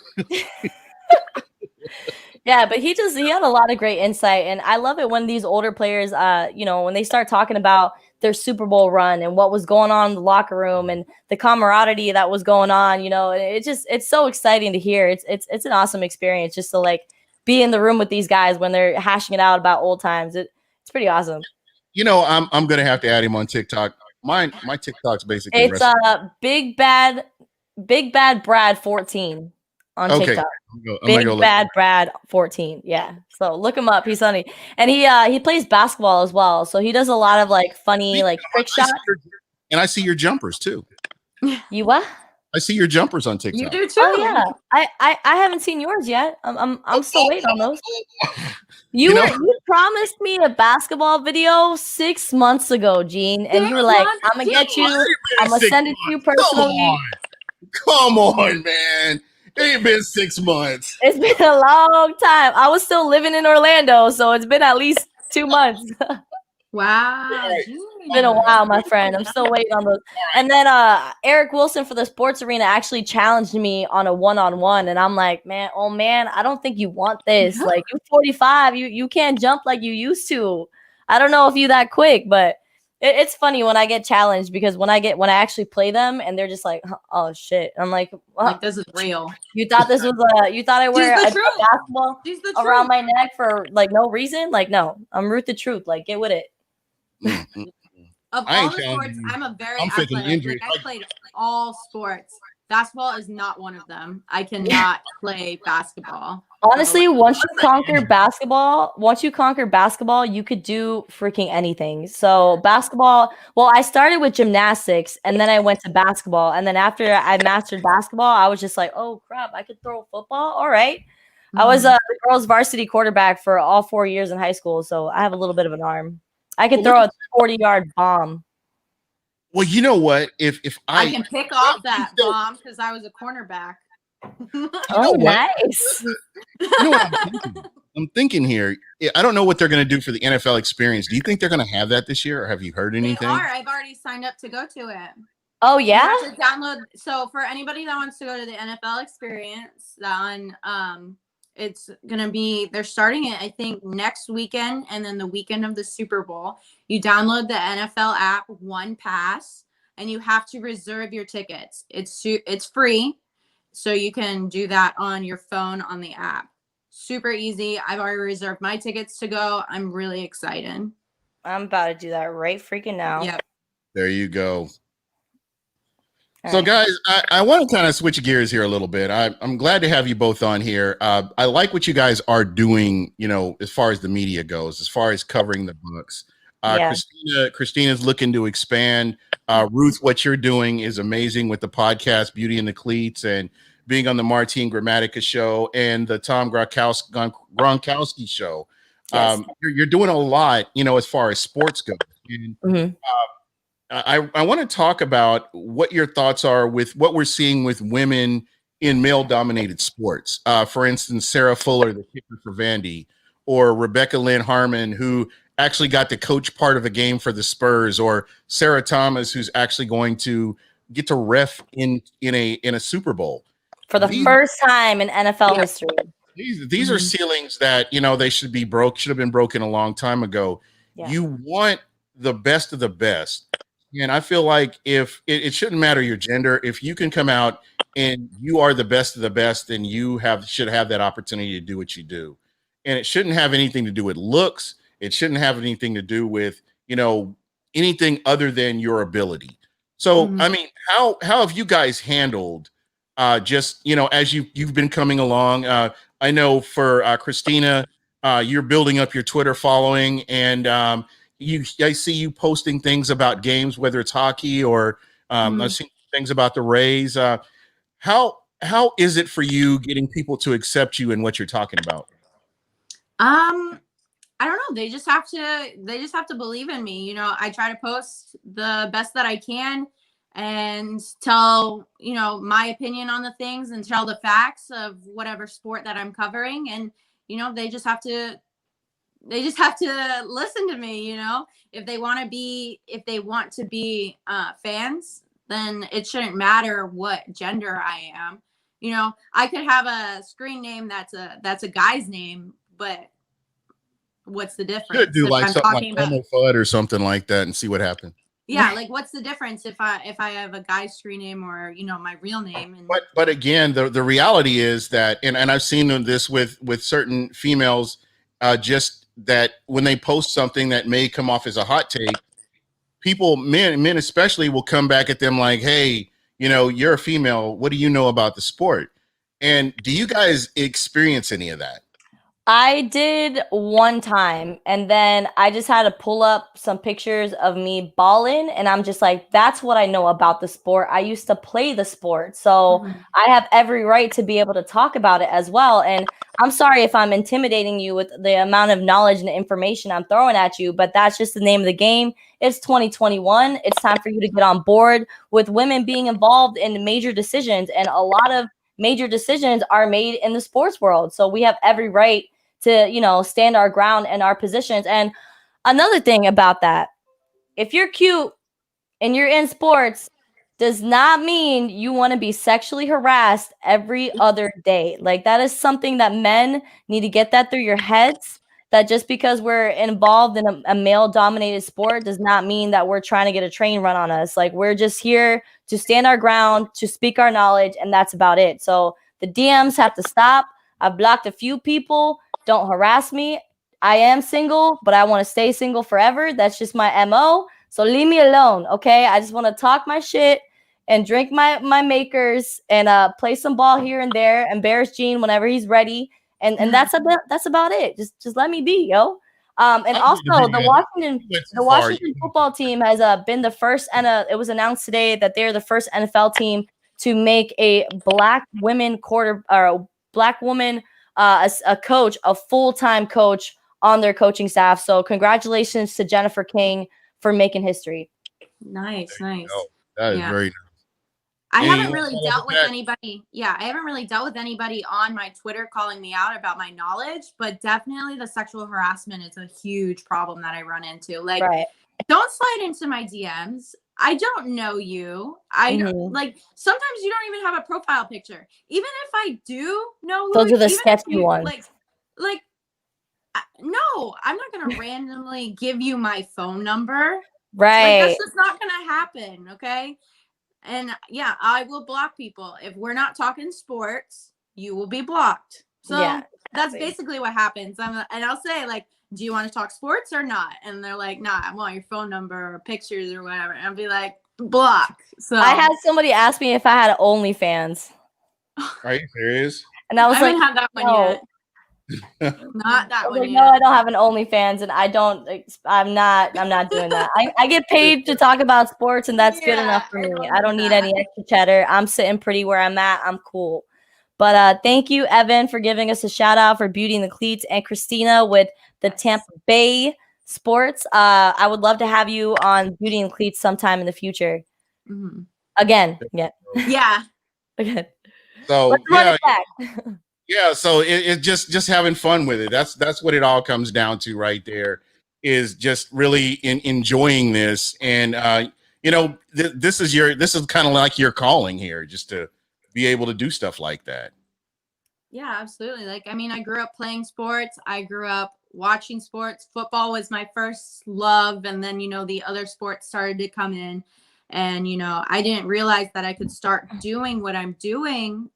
Yeah, but he had a lot of great insight, and I love it when these older players, when they start talking about their Super Bowl run and what was going on in the locker room and the camaraderie that was going on. It's so exciting to hear. It's an awesome experience just to like be in the room with these guys when they're hashing it out about old times. It's pretty awesome. I'm gonna have to add him on TikTok. My TikTok's basically It's Big Bad Brad 14 on TikTok. Big Bad Brad 14. Yeah. So look him up. He's funny. And he plays basketball as well. So he does a lot of like funny like trick shots. And I see your jumpers too. You what? I see your jumpers on TikTok. You do too. Oh yeah. I haven't seen yours yet. I'm still waiting on those. You promised me a basketball video 6 months ago, Gene, and you were like, "I'm gonna get you. I'm gonna send it to you personally." Come on, man. It ain't been 6 months. It's been a long time. I was still living in Orlando, so it's been at least 2 months. Wow. It's been a while, my friend. I'm still waiting on those. And then Eric Wilson for the Sports Arena actually challenged me on a one-on-one, and I'm like, man, I don't think you want this. Like, you're 45. You can't jump like you used to. I don't know if you that quick, but it's funny when I get challenged because when I actually play them and they're just like, oh shit. I'm like this is real. You thought this was you thought I wear a basketball around my neck for like no reason? Like, no, I'm Ruth the Truth. Like, get with it. Of all the sports, I'm athletic. I played all sports. Basketball is not one of them. I cannot play basketball. Honestly, once you conquer basketball, you could do freaking anything. So basketball, well, I started with gymnastics and then I went to basketball. And then after I mastered basketball, I was just like, oh crap, I could throw a football. All right. I was the girls varsity quarterback for all 4 years in high school. So I have a little bit of an arm. I could throw a 40-yard bomb. Well, you know what? If I can pick off that bomb because I was a cornerback. Oh, nice. You know what I'm thinking here? I don't know what they're going to do for the NFL experience. Do you think they're going to have that this year, or have you heard anything? They are. I've already signed up to go to it. Oh, yeah? You have to download. So for anybody that wants to go to the NFL experience, it's going to be, they're starting it, I think, next weekend and then the weekend of the Super Bowl. You download the NFL app, One Pass, and you have to reserve your tickets. It's free, so you can do that on your phone on the app. Super easy. I've already reserved my tickets to go. I'm really excited. I'm about to do that right freaking now. Yep. There you go. So, guys, I want to kind of switch gears here a little bit. I'm glad to have you both on here. I like what you guys are doing, as far as the media goes, as far as covering the Bucs. Christina's looking to expand. Ruth, what you're doing is amazing with the podcast, Beauty and the Cleats, and being on the Martin Gramatica show and the Tom Gronkowski show. Yes. You're doing a lot, as far as sports go. And, I want to talk about what your thoughts are with what we're seeing with women in male-dominated sports. For instance, Sarah Fuller, the kicker for Vandy, or Rebecca Lynn Harmon, who actually got to coach part of a game for the Spurs, or Sarah Thomas, who's actually going to get to ref in a Super Bowl for the first time in NFL history. These are ceilings that they should have been broken a long time ago. Yeah. You want the best of the best. And I feel like if it shouldn't matter your gender, if you can come out and you are the best of the best, then you should have that opportunity to do what you do. And it shouldn't have anything to do with looks. It shouldn't have anything to do with, anything other than your ability. So, I mean, how have you guys handled just, as you've been coming along? I know for Christina, you're building up your Twitter following, and I see you posting things about games, whether it's hockey or I've seen things about the Rays. How is it for you getting people to accept you and what you're talking about? I don't know. They just have to believe in me. I try to post the best that I can and tell, my opinion on the things and tell the facts of whatever sport that I'm covering. And, they just have to listen to me. If they want to be fans, then it shouldn't matter what gender I am. You know, I could have a screen name that's a guy's name, but what's the difference? Could do if like I'm something talking like about, Homo Fud or something like that and see what happens. yeah, like what's the difference if I have a guy's screen name or, you know, my real name? And But again, the reality is that, and I've seen this with certain females, just that when they post something that may come off as a hot take, people, men especially, will come back at them like, hey, you know, you're a female, what do you know about the sport? And do you guys experience any of that? I did one time, and then I just had to pull up some pictures of me balling, and I'm just like, that's what I know about the sport. I used to play the sport, so I have every right to be able to talk about it as well. And I'm sorry if I'm intimidating you with the amount of knowledge and information I'm throwing at you, but that's just the name of the game. It's 2021. It's time for you to get on board with women being involved in major decisions, and a lot of major decisions are made in the sports world. So we have every right to, you know, stand our ground and our positions. And another thing about that, if you're cute and you're in sports, does not mean you want to be sexually harassed every other day. Like, that is something that men need to get that through your heads, that just because we're involved in a male dominated sport does not mean that we're trying to get a train run on us. Like, we're just here to stand our ground, to speak our knowledge, and that's about it. So the DMs have to stop. I've blocked a few people. Don't harass me. I am single, but I want to stay single forever. That's just my MO. So leave me alone, okay? I just want to talk my shit and drink my makers and play some ball here and there, embarrass Gene whenever he's ready. And that's about it. Just let me be, yo. And also the Washington football team has been the first, and it was announced today that they're the first NFL team to make a black woman a coach, a full-time coach on their coaching staff. So congratulations to Jennifer King for making history. Nice. That is very nice. I haven't really dealt with anybody. Yeah, I haven't really dealt with anybody on my Twitter calling me out about my knowledge, but definitely the sexual harassment is a huge problem that I run into. Like, don't slide into my DMs. I don't know you. I don't, like, sometimes you don't even have a profile picture. Even if I do know who, those are the sketchy ones. Like, no, I'm not gonna randomly give you my phone number. Right. Like, that's just not gonna happen. Okay. And yeah, I will block people. If we're not talking sports, you will be blocked. So that's basically what happens. And I'll say, like, do you want to talk sports or not? And they're like, nah, I want your phone number or pictures or whatever. And I'll be like, block. So I had somebody ask me if I had OnlyFans. Are you serious? And I was I haven't had that one yet. Not that one. No, I don't have an OnlyFans, and I'm not doing that. I get paid to talk about sports, and that's good enough for me. I don't need any extra cheddar. I'm sitting pretty where I'm at. I'm cool. But thank you, Evan, for giving us a shout out for Beauty and the Cleats, and Christina with the Tampa Bay Sports. I would love to have you on Beauty and the Cleats sometime in the future. Again. Yeah. Okay. So let's run it back. Yeah, so it just having fun with it. That's what it all comes down to right there, is just really enjoying this. And you know, this is kind of like your calling here, just to be able to do stuff like that. Yeah, absolutely. Like, I mean, I grew up playing sports. I grew up watching sports. Football was my first love, and then, you know, the other sports started to come in, and, you know, I didn't realize that I could start doing what I'm doing.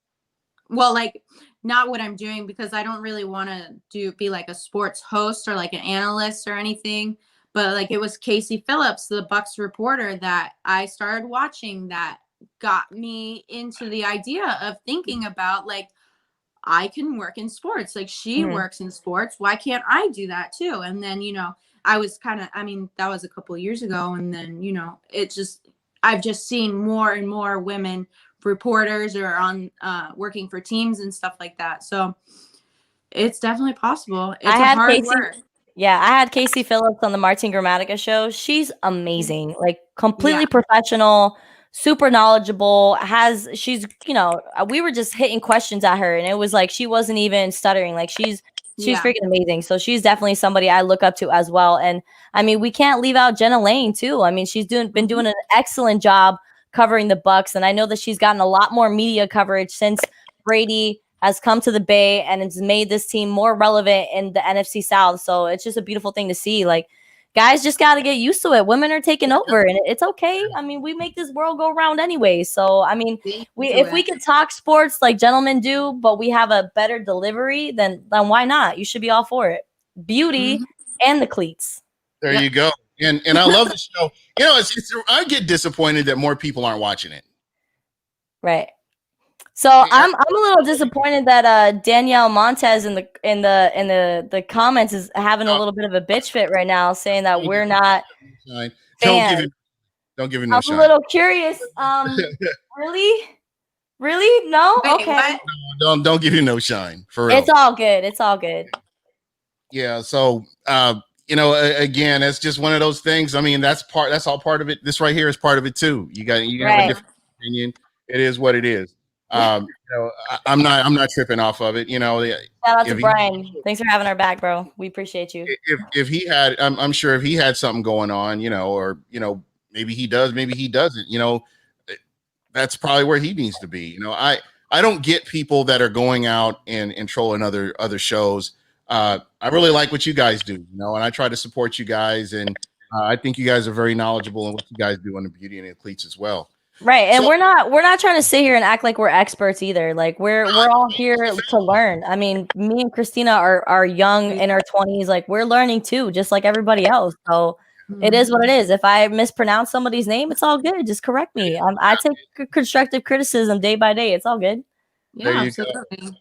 Well, like, not what I'm doing, because I don't really want to be like a sports host or like an analyst or anything. But like, it was Casey Phillips, the Bucs reporter, that I started watching, that got me into the idea of thinking about, like, I can work in sports. Like, she works in sports. Why can't I do that too? And then, you know, I was that was a couple of years ago. And then, you know, I've just seen more and more women reporters or on working for teams and stuff like that. So it's definitely possible. It's hard work. Yeah, I had Casey Phillips on the Martin Gramatica show. She's amazing, like completely professional, super knowledgeable. She's, you know, we were just hitting questions at her, and it was like she wasn't even stuttering. Like, she's freaking amazing. So she's definitely somebody I look up to as well. And I mean, we can't leave out Jenna Lane too. I mean, she's been doing an excellent job covering the Bucs, and I know that she's gotten a lot more media coverage since Brady has come to the Bay and it's made this team more relevant in the NFC South. So it's just a beautiful thing to see. Like, guys just got to get used to it. Women are taking over, and it's okay. I mean, we make this world go round anyway. So, I mean, if we can talk sports like gentlemen do, but we have a better delivery, then why not? You should be all for it. Beauty and the cleats. There you go. And I love the show. You know, I get disappointed that more people aren't watching it. Right. So I'm a little disappointed that Danielle Montez in the comments is having a little bit of a bitch fit right now, saying that we're not fans. Don't give him no I'm shine. a little curious. Really? No? Wait, okay. No, don't give him no shine. For real. It's all good. It's all good. Yeah. So you know, again, it's just one of those things. I mean, that's all part of it. This right here is part of it too. You have a different opinion. It is what it is. You know, I'm not tripping off of it. You know, shout out to Brian. Thanks for having our back, bro. We appreciate you. If he had, I'm sure if he had something going on, you know, or you know, maybe he does, maybe he doesn't. You know, that's probably where he needs to be. You know, I don't get people that are going out and trolling other shows. I really like what you guys do, you know, and I try to support you guys, and I think you guys are very knowledgeable in what you guys do on the beauty and the cleats as well. Right, and we're not trying to sit here and act like we're experts either. Like we're all here to learn. I mean, me and Christina are young in our 20s. Like we're learning too, just like everybody else. So it is what it is. If I mispronounce somebody's name, it's all good. Just correct me. I take constructive criticism day by day. It's all good. Yeah, absolutely. Go.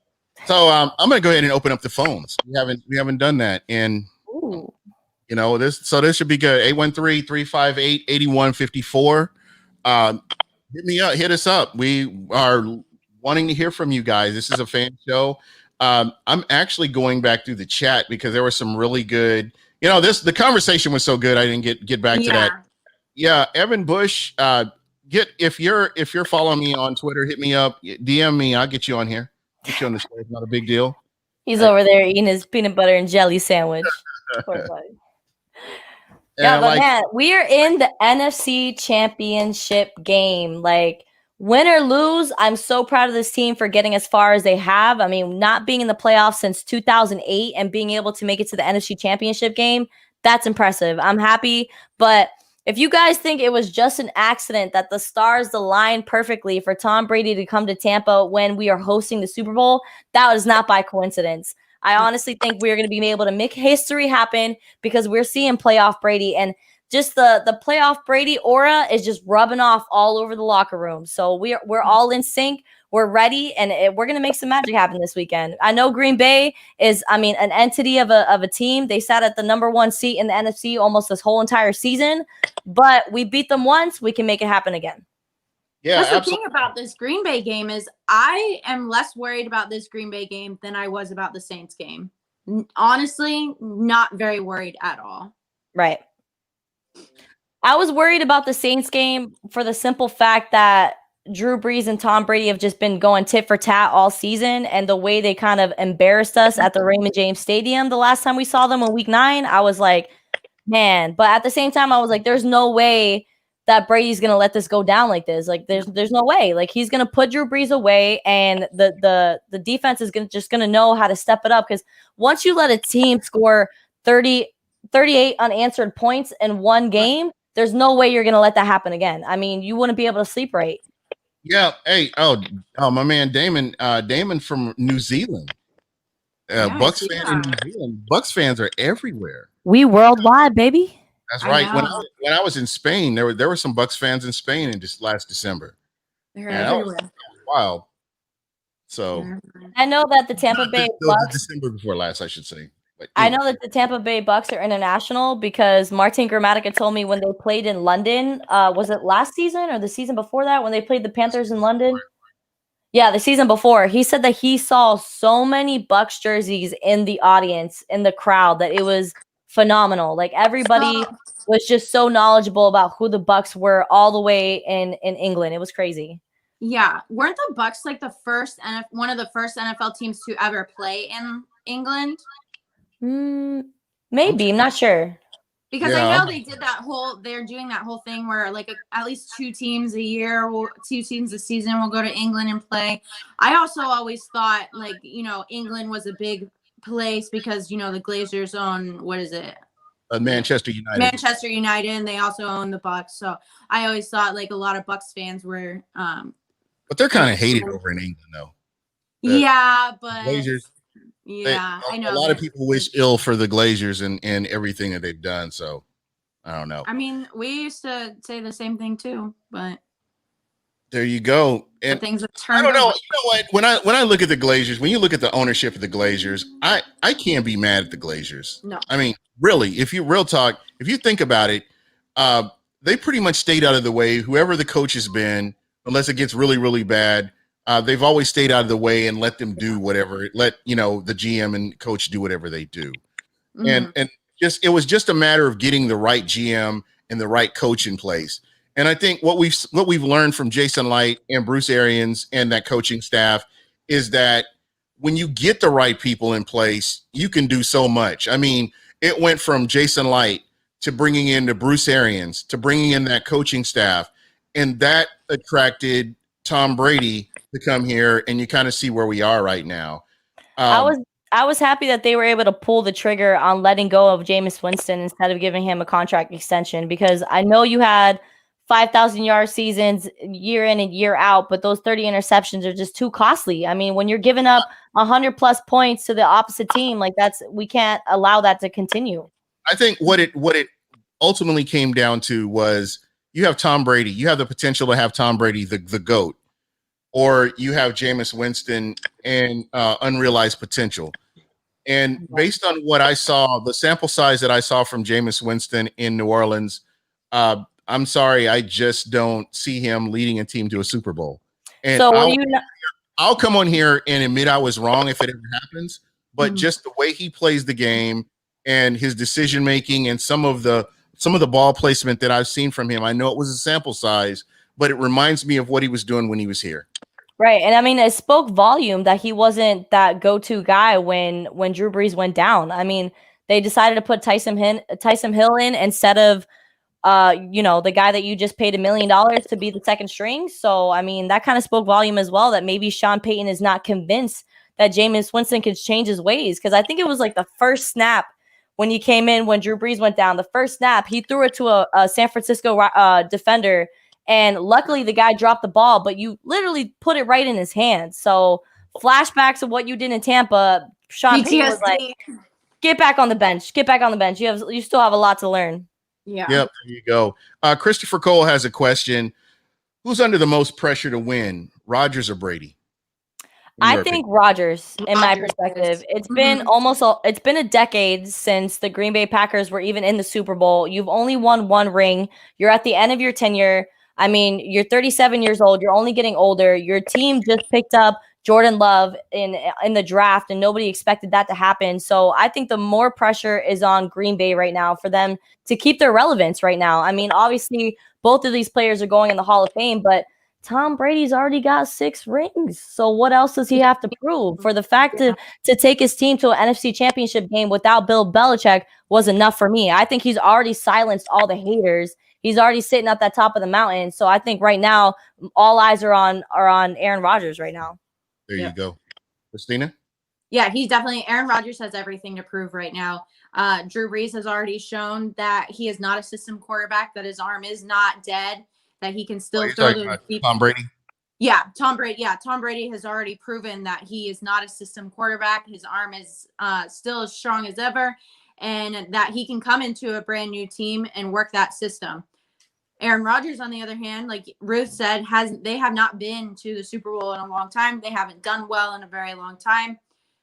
So I'm going to go ahead and open up the phones. We haven't done that, and Ooh. You know this should be good. 813-358-8154. Hit me up. Hit us up. We are wanting to hear from you guys. This is a fan show. I'm actually going back through the chat because there were some really good. You know, the conversation was so good. I didn't get back to that. Yeah, Evan Bush. If you're following me on Twitter, hit me up. DM me. I'll get you on here. Get you on the show. It's not a big deal. He's over there eating his peanut butter and jelly sandwich. Yeah, but man, we are in the NFC Championship game. Like, win or lose, I'm so proud of this team for getting as far as they have. I mean, not being in the playoffs since 2008 and being able to make it to the NFC Championship game, that's impressive. I'm happy. But if you guys think it was just an accident that the stars aligned perfectly for Tom Brady to come to Tampa when we are hosting the Super Bowl, that was not by coincidence. I honestly think we're going to be able to make history happen because we're seeing playoff Brady, and just the playoff Brady aura is just rubbing off all over the locker room. So we're all in sync. We're ready, and we're going to make some magic happen this weekend. I know Green Bay is, I mean, an entity of a team. They sat at the #1 seat in the NFC almost this whole entire season, but we beat them once. We can make it happen again. Yeah, that's the thing about this Green Bay game is I am less worried about this Green Bay game than I was about the Saints game. Honestly, not very worried at all. Right. I was worried about the Saints game for the simple fact that Drew Brees and Tom Brady have just been going tit for tat all season, and the way they kind of embarrassed us at the Raymond James Stadium the last time we saw them in Week 9, I was like, man. But at the same time, I was like, there's no way that Brady's gonna let this go down like this. Like, there's no way. Like, he's gonna put Drew Brees away, and the defense is gonna know how to step it up. Because once you let a team score 38 unanswered points in one game, there's no way you're gonna let that happen again. I mean, you wouldn't be able to sleep right. Yeah. Hey. Oh, my man Damon. Damon from New Zealand. Bucs fan in New Zealand. Bucs fans are everywhere. We worldwide, baby. That's right. When I was in Spain, there were some Bucs fans in Spain in just last December. They're everywhere. That was wild. So I know that the Tampa Bay Bucs, December before last, I should say. But, I know that the Tampa Bay Bucs are international because Martin Gramatica told me when they played in London, was it last season or the season before that when they played the Panthers in London? Yeah, the season before. He said that he saw so many Bucs jerseys in the audience, in the crowd, that it was phenomenal. Like, everybody was just so knowledgeable about who the Bucs were all the way in England. It was crazy. Yeah. Weren't the Bucs like one of the first NFL teams to ever play in England? Maybe. I'm not sure. Because I know they did they're doing that whole thing where like at least 2 teams a year, 2 teams a season will go to England and play. I also always thought like, England was a big place because, the Glazers own, what is it? Manchester United. Manchester United, and they also own the Bucs. So I always thought like a lot of Bucs fans were. But they're kind of hated over in England, though. But Glazers. Yeah, I know. A lot of people wish ill for the Glazers and everything that they've done. So I don't know. I mean, we used to say the same thing too, but there you go. And things have turned. I don't know. You know what? When I look at the Glazers, when you look at the ownership of the Glazers, I can't be mad at the Glazers. No. I mean, really, if you think about it, they pretty much stayed out of the way. Whoever the coach has been, unless it gets really, really bad. They've always stayed out of the way and let them do whatever. Let the GM and coach do whatever they do, and it was just a matter of getting the right GM and the right coach in place. And I think what we've learned from Jason Light and Bruce Arians and that coaching staff is that when you get the right people in place, you can do so much. I mean, it went from Jason Light to bringing in to Bruce Arians to bringing in that coaching staff, and that attracted Tom Brady to come here, and you kind of see where we are right now. I was happy that they were able to pull the trigger on letting go of Jameis Winston instead of giving him a contract extension, because I know you had 5,000-yard seasons year in and year out, but those 30 interceptions are just too costly. I mean, when you're giving up 100+ points to the opposite team, like we can't allow that to continue. I think what it ultimately came down to was you have Tom Brady. You have the potential to have Tom Brady, the GOAT. Or you have Jameis Winston and unrealized potential. And based on what I saw, the sample size that I saw from Jameis Winston in New Orleans, I'm sorry, I just don't see him leading a team to a Super Bowl. And so I'll come on here and admit I was wrong if it ever happens, but just the way he plays the game and his decision making and some of the ball placement that I've seen from him, I know it was a sample size, but it reminds me of what he was doing when he was here. Right. And I mean, it spoke volume that he wasn't that go-to guy when Drew Brees went down. I mean, they decided to put Taysom Hill in instead of, the guy that you just paid $1 million to be the second string. So, I mean, that kind of spoke volume as well, that maybe Sean Payton is not convinced that Jameis Winston could change his ways. Because I think it was like the first snap when he came in, when Drew Brees went down, the first snap, he threw it to a San Francisco defender. And luckily the guy dropped the ball, but you literally put it right in his hands. So flashbacks of what you did in Tampa, Sean Payton was like, get back on the bench. Get back on the bench. You still have a lot to learn. Yeah. Yep, there you go. Christopher Cole has a question. Who's under the most pressure to win, Rodgers or Brady? I think Rodgers, in my perspective. It's been a decade since the Green Bay Packers were even in the Super Bowl. You've only won 1 ring. You're at the end of your tenure. I mean, you're 37 years old. You're only getting older. Your team just picked up Jordan Love in the draft, and nobody expected that to happen. So I think the more pressure is on Green Bay right now for them to keep their relevance right now. I mean, obviously, both of these players are going in the Hall of Fame, but Tom Brady's already got 6 rings. So what else does he have to prove? For the fact to take his team to an NFC Championship game without Bill Belichick was enough for me. I think he's already silenced all the haters. He's already sitting at that top of the mountain. So I think right now all eyes are on Aaron Rodgers right now. There you go. Christina? Yeah, he's definitely – Aaron Rodgers has everything to prove right now. Drew Brees has already shown that he is not a system quarterback, that his arm is not dead, that he can still throw the deep. Tom Brady? Yeah, Tom Brady. Yeah, Tom Brady has already proven that he is not a system quarterback. His arm is still as strong as ever, and that he can come into a brand new team and work that system. Aaron Rodgers, on the other hand, like Ruth said, they have not been to the Super Bowl in a long time. They haven't done well in a very long time.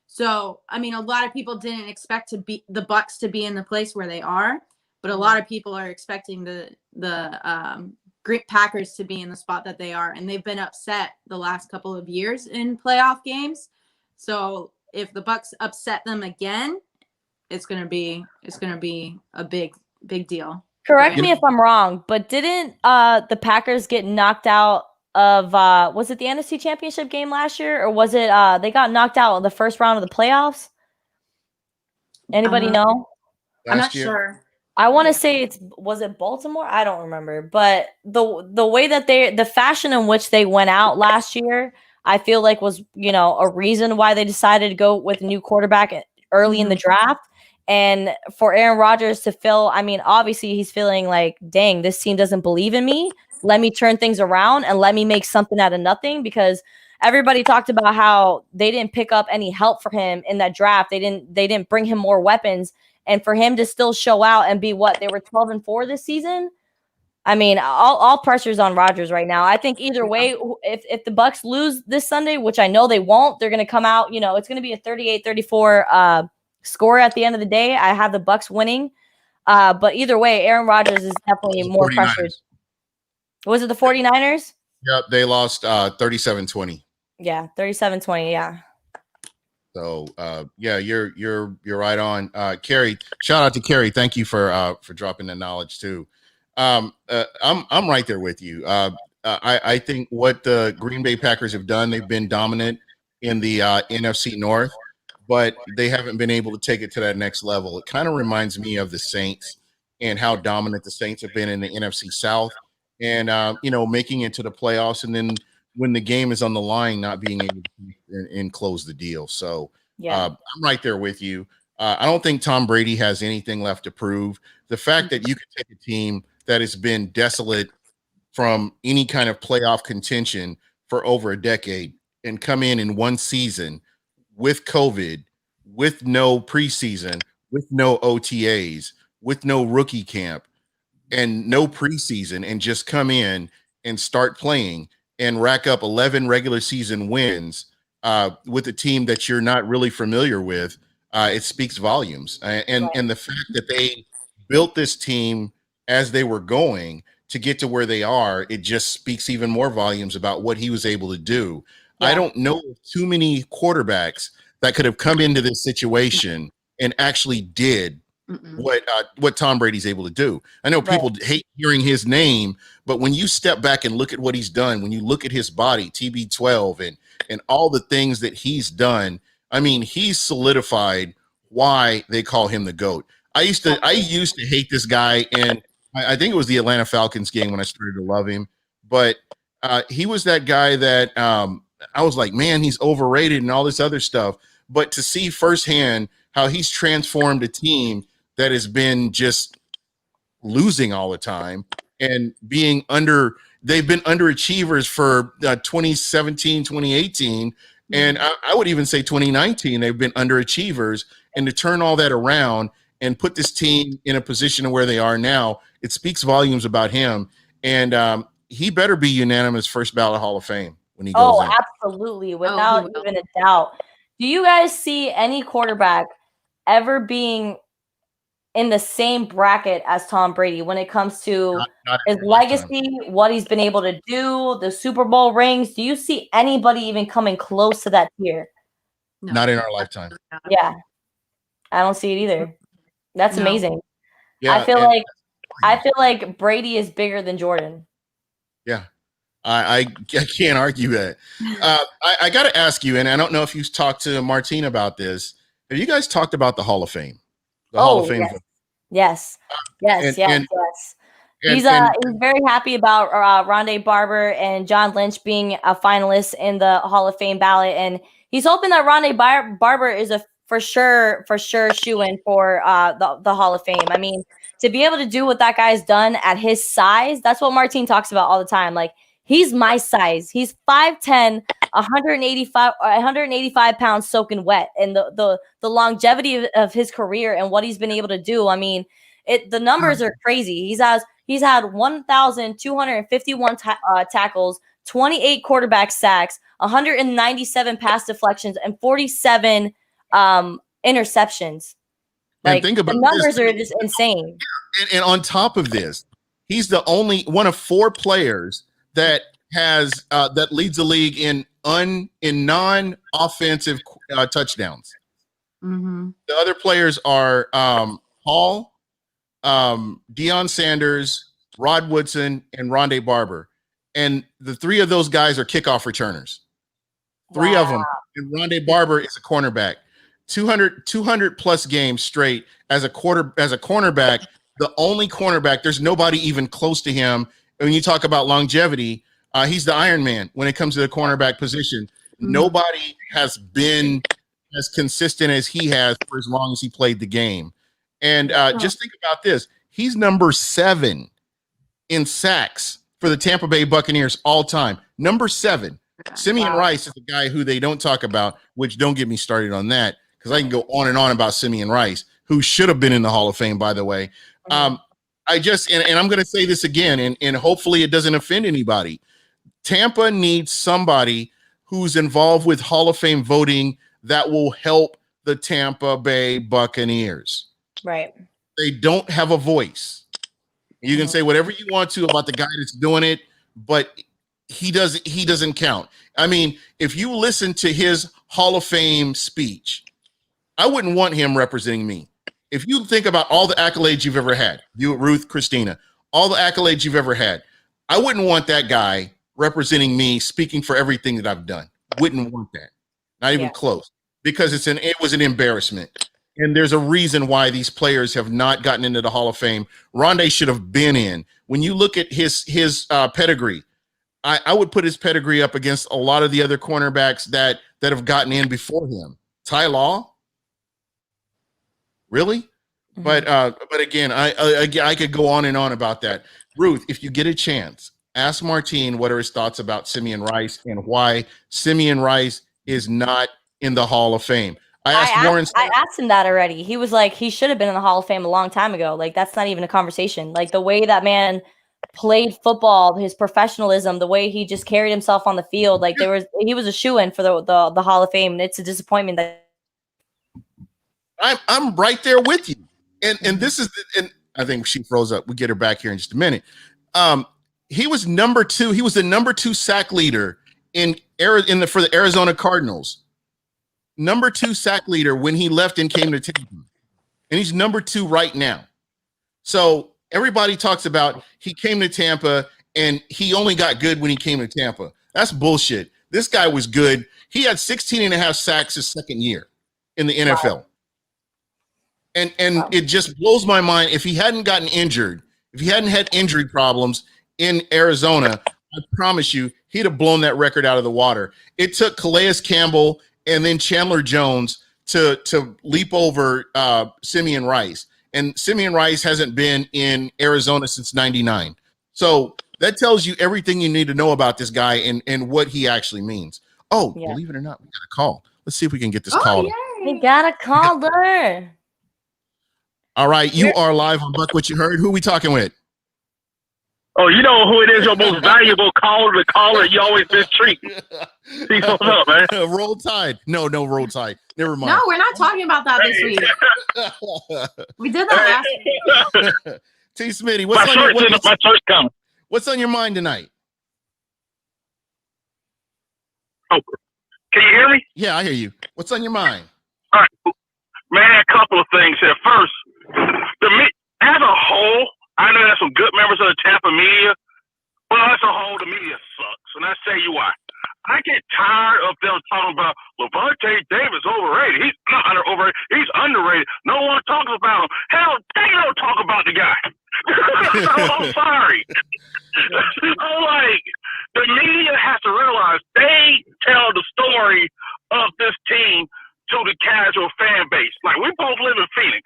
So, I mean, a lot of people didn't expect the Bucs to be in the place where they are, but a lot of people are expecting the Great Packers to be in the spot that they are, and they've been upset the last couple of years in playoff games. So, if the Bucs upset them again, it's gonna be a big deal. Correct me if I'm wrong, but didn't the Packers get knocked out of was it the NFC Championship game last year, or was it they got knocked out in the first round of the playoffs? Anybody know? I'm not sure. I want to say was it Baltimore? I don't remember, but the way that the fashion in which they went out last year, I feel like was, a reason why they decided to go with a new quarterback early in the draft. And for Aaron Rodgers to feel, I mean, obviously he's feeling like, dang, this team doesn't believe in me. Let me turn things around and let me make something out of nothing, because everybody talked about how they didn't pick up any help for him in that draft. They didn't bring him more weapons. And for him to still show out and be what they were 12-4 this season, I mean, all pressure's on Rodgers right now. I think either way, if the Bucs lose this Sunday, which I know they won't, they're going to come out. It's going to be a 38-34 score at the end of the day. I have the Bucs winning, but either way, Aaron Rodgers is definitely more 49ers. pressured. Was it the 49ers? Yep, they lost 37-20. Yeah, 37-20. Yeah. So yeah, you're right on. Carrie, shout out to Carrie. Thank you for dropping the knowledge too. I'm right there with you. I think what the Green Bay Packers have done, they've been dominant in the NFC North, but they haven't been able to take it to that next level. It kind of reminds me of the Saints and how dominant the Saints have been in the NFC South, and making it to the playoffs, and then when the game is on the line, not being able to and close the deal. So Yeah. I'm right there with you. I don't think Tom Brady has anything left to prove. The fact that you can take a team that has been desolate from any kind of playoff contention for over a decade and come in one season with COVID, with no preseason, with no OTAs, with no rookie camp, and no preseason, and just come in and start playing and rack up 11 regular season wins with a team that you're not really familiar with, it speaks volumes. And the fact that they built this team as they were going to get to where they are, it just speaks even more volumes about what he was able to do. Yeah. I don't know too many quarterbacks that could have come into this situation and actually did what Tom Brady's able to do. I know people hate hearing his name, but when you step back and look at what he's done, when you look at his body, TB12, and all the things that he's done, I mean, he's solidified why they call him the GOAT. I used to hate this guy, and I think it was the Atlanta Falcons game when I started to love him. But he was that guy that I was like, man, he's overrated and all this other stuff. But to see firsthand how he's transformed a team that has been just losing all the time and they've been underachievers for 2017, 2018. And I would even say 2019, they've been underachievers. And to turn all that around and put this team in a position where they are now, it speaks volumes about him. And he better be unanimous first ballot Hall of Fame when he goes in. Oh, absolutely. Without even a doubt. Do you guys see any quarterback ever being in the same bracket as Tom Brady when it comes to his legacy, what he's been able to do, the Super Bowl rings? Do you see anybody even coming close to that tier? No. Not in our lifetime. Yeah. I don't see it either. That's amazing. Yeah, I feel like Brady is bigger than Jordan. Yeah. I can't argue that. I got to ask you, and I don't know if you've talked to Martine about this. Have you guys talked about the Hall of Fame? The Hall of Fame. Yes. He's very happy about Rondé Barber and John Lynch being a finalist in the Hall of Fame ballot, and he's hoping that Rondé Barber is a for sure shoo-in for the Hall of Fame. I mean, to be able to do what that guy's done at his size, that's what Martine talks about all the time. Like, he's my size. He's 5'10", 185 pounds soaking wet, and the longevity of his career and what he's been able to do. I mean, the numbers are crazy. He's had 1,251 tackles, 28 quarterback sacks, 197 pass deflections, and 47 interceptions. Like, and think about the numbers are just insane. And on top of this, he's the only one of 4 players that has that leads the league in non-offensive touchdowns. Mm-hmm. The other players are Hall, Deion Sanders, Rod Woodson, and Rondé Barber. And the 3 of those guys are kickoff returners. 3 of them. And Rondé Barber is a cornerback. 200 plus games straight as a cornerback the only cornerback. There's nobody even close to him. And when you talk about longevity, he's the Iron Man when it comes to the cornerback position. Nobody has been as consistent as he has for as long as he played the game. And just think about this. He's number 7 in sacks for the Tampa Bay Buccaneers all time. Number 7. Simeon Rice is the guy who they don't talk about, which don't get me started on that, because I can go on and on about Simeon Rice, who should have been in the Hall of Fame, by the way. I just, and I'm going to say this again, and hopefully it doesn't offend anybody. Tampa needs somebody who's involved with Hall of Fame voting that will help the Tampa Bay Buccaneers. Right. They don't have a voice. You can say whatever you want to about the guy that's doing it, but he doesn't count. I mean, if you listen to his Hall of Fame speech, I wouldn't want him representing me. If you think about all the accolades you've ever had, you, Ruth, Christina, all the accolades you've ever had, I wouldn't want that guy representing me, speaking for everything that I've done. Wouldn't want that. Not even close. Because it was an embarrassment. And there's a reason why these players have not gotten into the Hall of Fame. Rondé should have been in. When you look at his pedigree, I would put his pedigree up against a lot of the other cornerbacks that have gotten in before him. Ty Law? Really? But again, I could go on and on about that. Ruth, if you get a chance, ask Martin what are his thoughts about Simeon Rice and why Simeon Rice is not in the Hall of Fame. I asked him that already. He was like, he should have been in the Hall of Fame a long time ago. Like, that's not even a conversation. Like, the way that man played football, his professionalism, the way he just carried himself on the field, like he was a shoo-in for the Hall of Fame, and it's a disappointment that I'm right there with you. And this is and I think she froze up. We'll get her back here in just a minute. He was number 2. He was the number 2 sack leader for the Arizona Cardinals. Number 2 sack leader when he left and came to Tampa. And he's number 2 right now. So everybody talks about he came to Tampa and he only got good when he came to Tampa. That's bullshit. This guy was good. He had 16 and a half sacks his second year in the NFL. Wow. And it just blows my mind. If he hadn't gotten injured, if he hadn't had injury problems in Arizona, I promise you, he'd have blown that record out of the water. It took Calais Campbell and then Chandler Jones to leap over Simeon Rice. And Simeon Rice hasn't been in Arizona since '99. So that tells you everything you need to know about this guy and what he actually means. Oh, believe it or not, we got a call. Let's see if we can get this call. We got a caller. All right, you are live on BucWhatYaHeard. Who are we talking with? Oh, you know who it is, your most valuable caller, the caller you always mistreat. See what's up, man? Roll Tide. No, Roll Tide. Never mind. No, we're not talking about that this week. We did that last week. T. Smitty, my church coming. What's on your mind tonight? Oh, can you hear me? Yeah, I hear you. What's on your mind? All right. Man, a couple of things here. First, as a whole, I know there's some good members of the Tampa media, but as a whole, the media sucks. And I'll tell you why. I get tired of them talking about Levante Davis overrated. He's not overrated. He's underrated. No one talks about him. Hell, they don't talk about the guy. I'm sorry. I'm like, the media has to realize they tell the story of this team to the casual fan base. Like, we both live in Phoenix.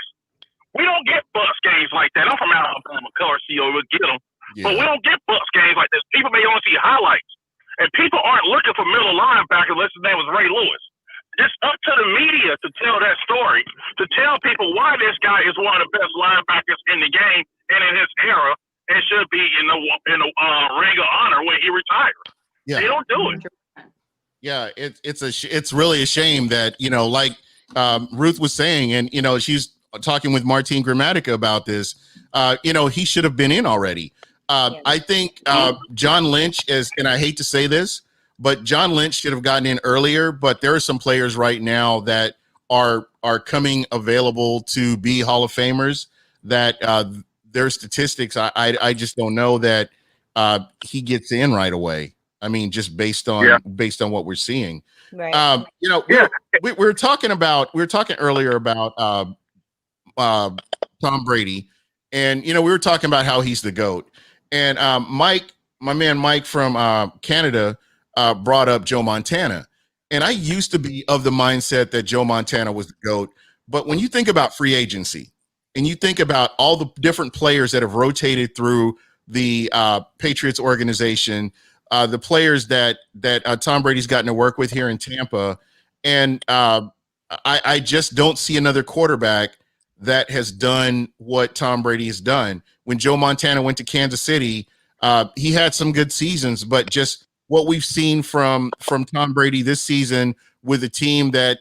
We don't get Bucs games like that. I'm from Alabama, Garcia, we'll get them. Yeah. But we don't get Bucs games like this. People may only see highlights. And people aren't looking for middle linebacker unless his name was Ray Lewis. It's up to the media to tell that story, to tell people why this guy is one of the best linebackers in the game and in his era and should be in the ring of honor when he retires. Yeah. They don't do it. Yeah, it's really a shame that, like Ruth was saying, and, she's talking with Martin Gramatica about this, he should have been in already. I think John Lynch and I hate to say this, but John Lynch should have gotten in earlier, but there are some players right now that are coming available to be Hall of Famers that their statistics, I just don't know that he gets in right away. I mean, just based on what we're seeing. Right. We were talking earlier about Tom Brady And, we were talking about how he's the GOAT. And Mike, my man Mike from Canada, brought up Joe Montana. And I used to be of the mindset that Joe Montana was the GOAT. But when you think about free agency and you think about all the different players that have rotated through the Patriots organization, the players that Tom Brady's gotten to work with here in Tampa, and I just don't see another quarterback that has done what Tom Brady has done. When Joe Montana went to Kansas City, he had some good seasons, but just what we've seen from Tom Brady this season with a team that,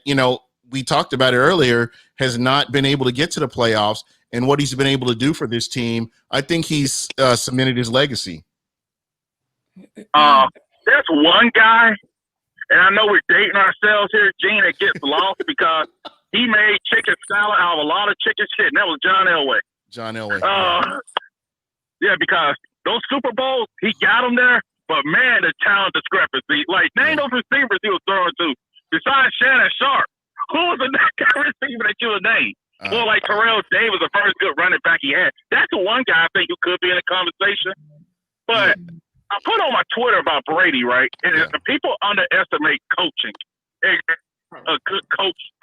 we talked about it earlier, has not been able to get to the playoffs, and what he's been able to do for this team, I think he's cemented his legacy. There's one guy, and I know we're dating ourselves here, Gene, that gets lost because he made chicken salad out of a lot of chicken shit, and that was John Elway. John Elway. Yeah, because those Super Bowls, he got them there, but man, the talent discrepancy. Like, name those receivers he was throwing to. Besides Shannon Sharp, who was the next receiver that you would name? Well, like Terrell Davis, the first good running back he had. That's the one guy I think who could be in the conversation. But I put on my Twitter about Brady, right? And people underestimate coaching. A good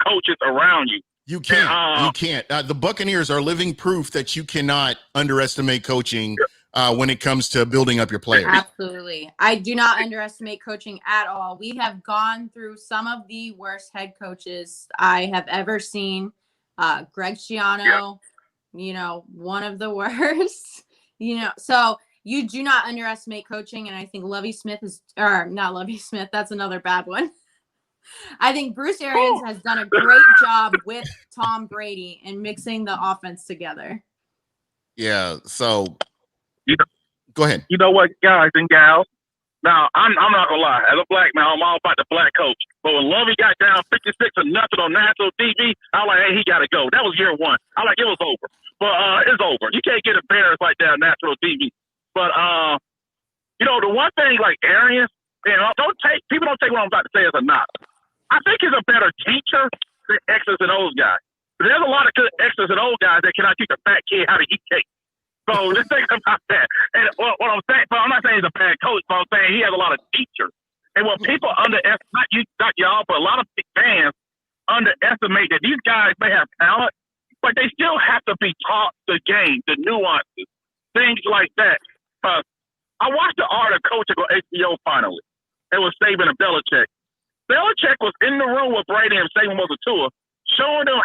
coaches around you. You can't. You can't. The Buccaneers are living proof that you cannot underestimate coaching when it comes to building up your players. Absolutely. I do not underestimate coaching at all. We have gone through some of the worst head coaches I have ever seen. Greg Schiano, one of the worst, so you do not underestimate coaching. And I think Lovie Smith not Lovie Smith. That's another bad one. I think Bruce Arians has done a great job with Tom Brady in mixing the offense together. Yeah. So go ahead. You know what, guys and gals? Now, I'm not going to lie. As a black man, I'm all about the black coach. But when Lovey got down 56-0 on national TV, I was like, hey, he got to go. That was year one. I like, it was over. But it's over. You can't get embarrassed like that on national TV. But, the one thing like Arians, people don't take what I'm about to say as a knock. I think he's a better teacher than X's and O's guys. There's a lot of good X's and O's guys that cannot teach a fat kid how to eat cake. So just think about that. And what I'm saying, I'm not saying he's a bad coach, but I'm saying he has a lot of teachers. And what people underestimate, not y'all, but a lot of fans underestimate that these guys may have talent, but they still have to be taught the game, the nuances, things like that. I watched the art of coaching on HBO finally. It was Saban and Belichick. Belichick was in the room with Brady and Saban was a tour, showing them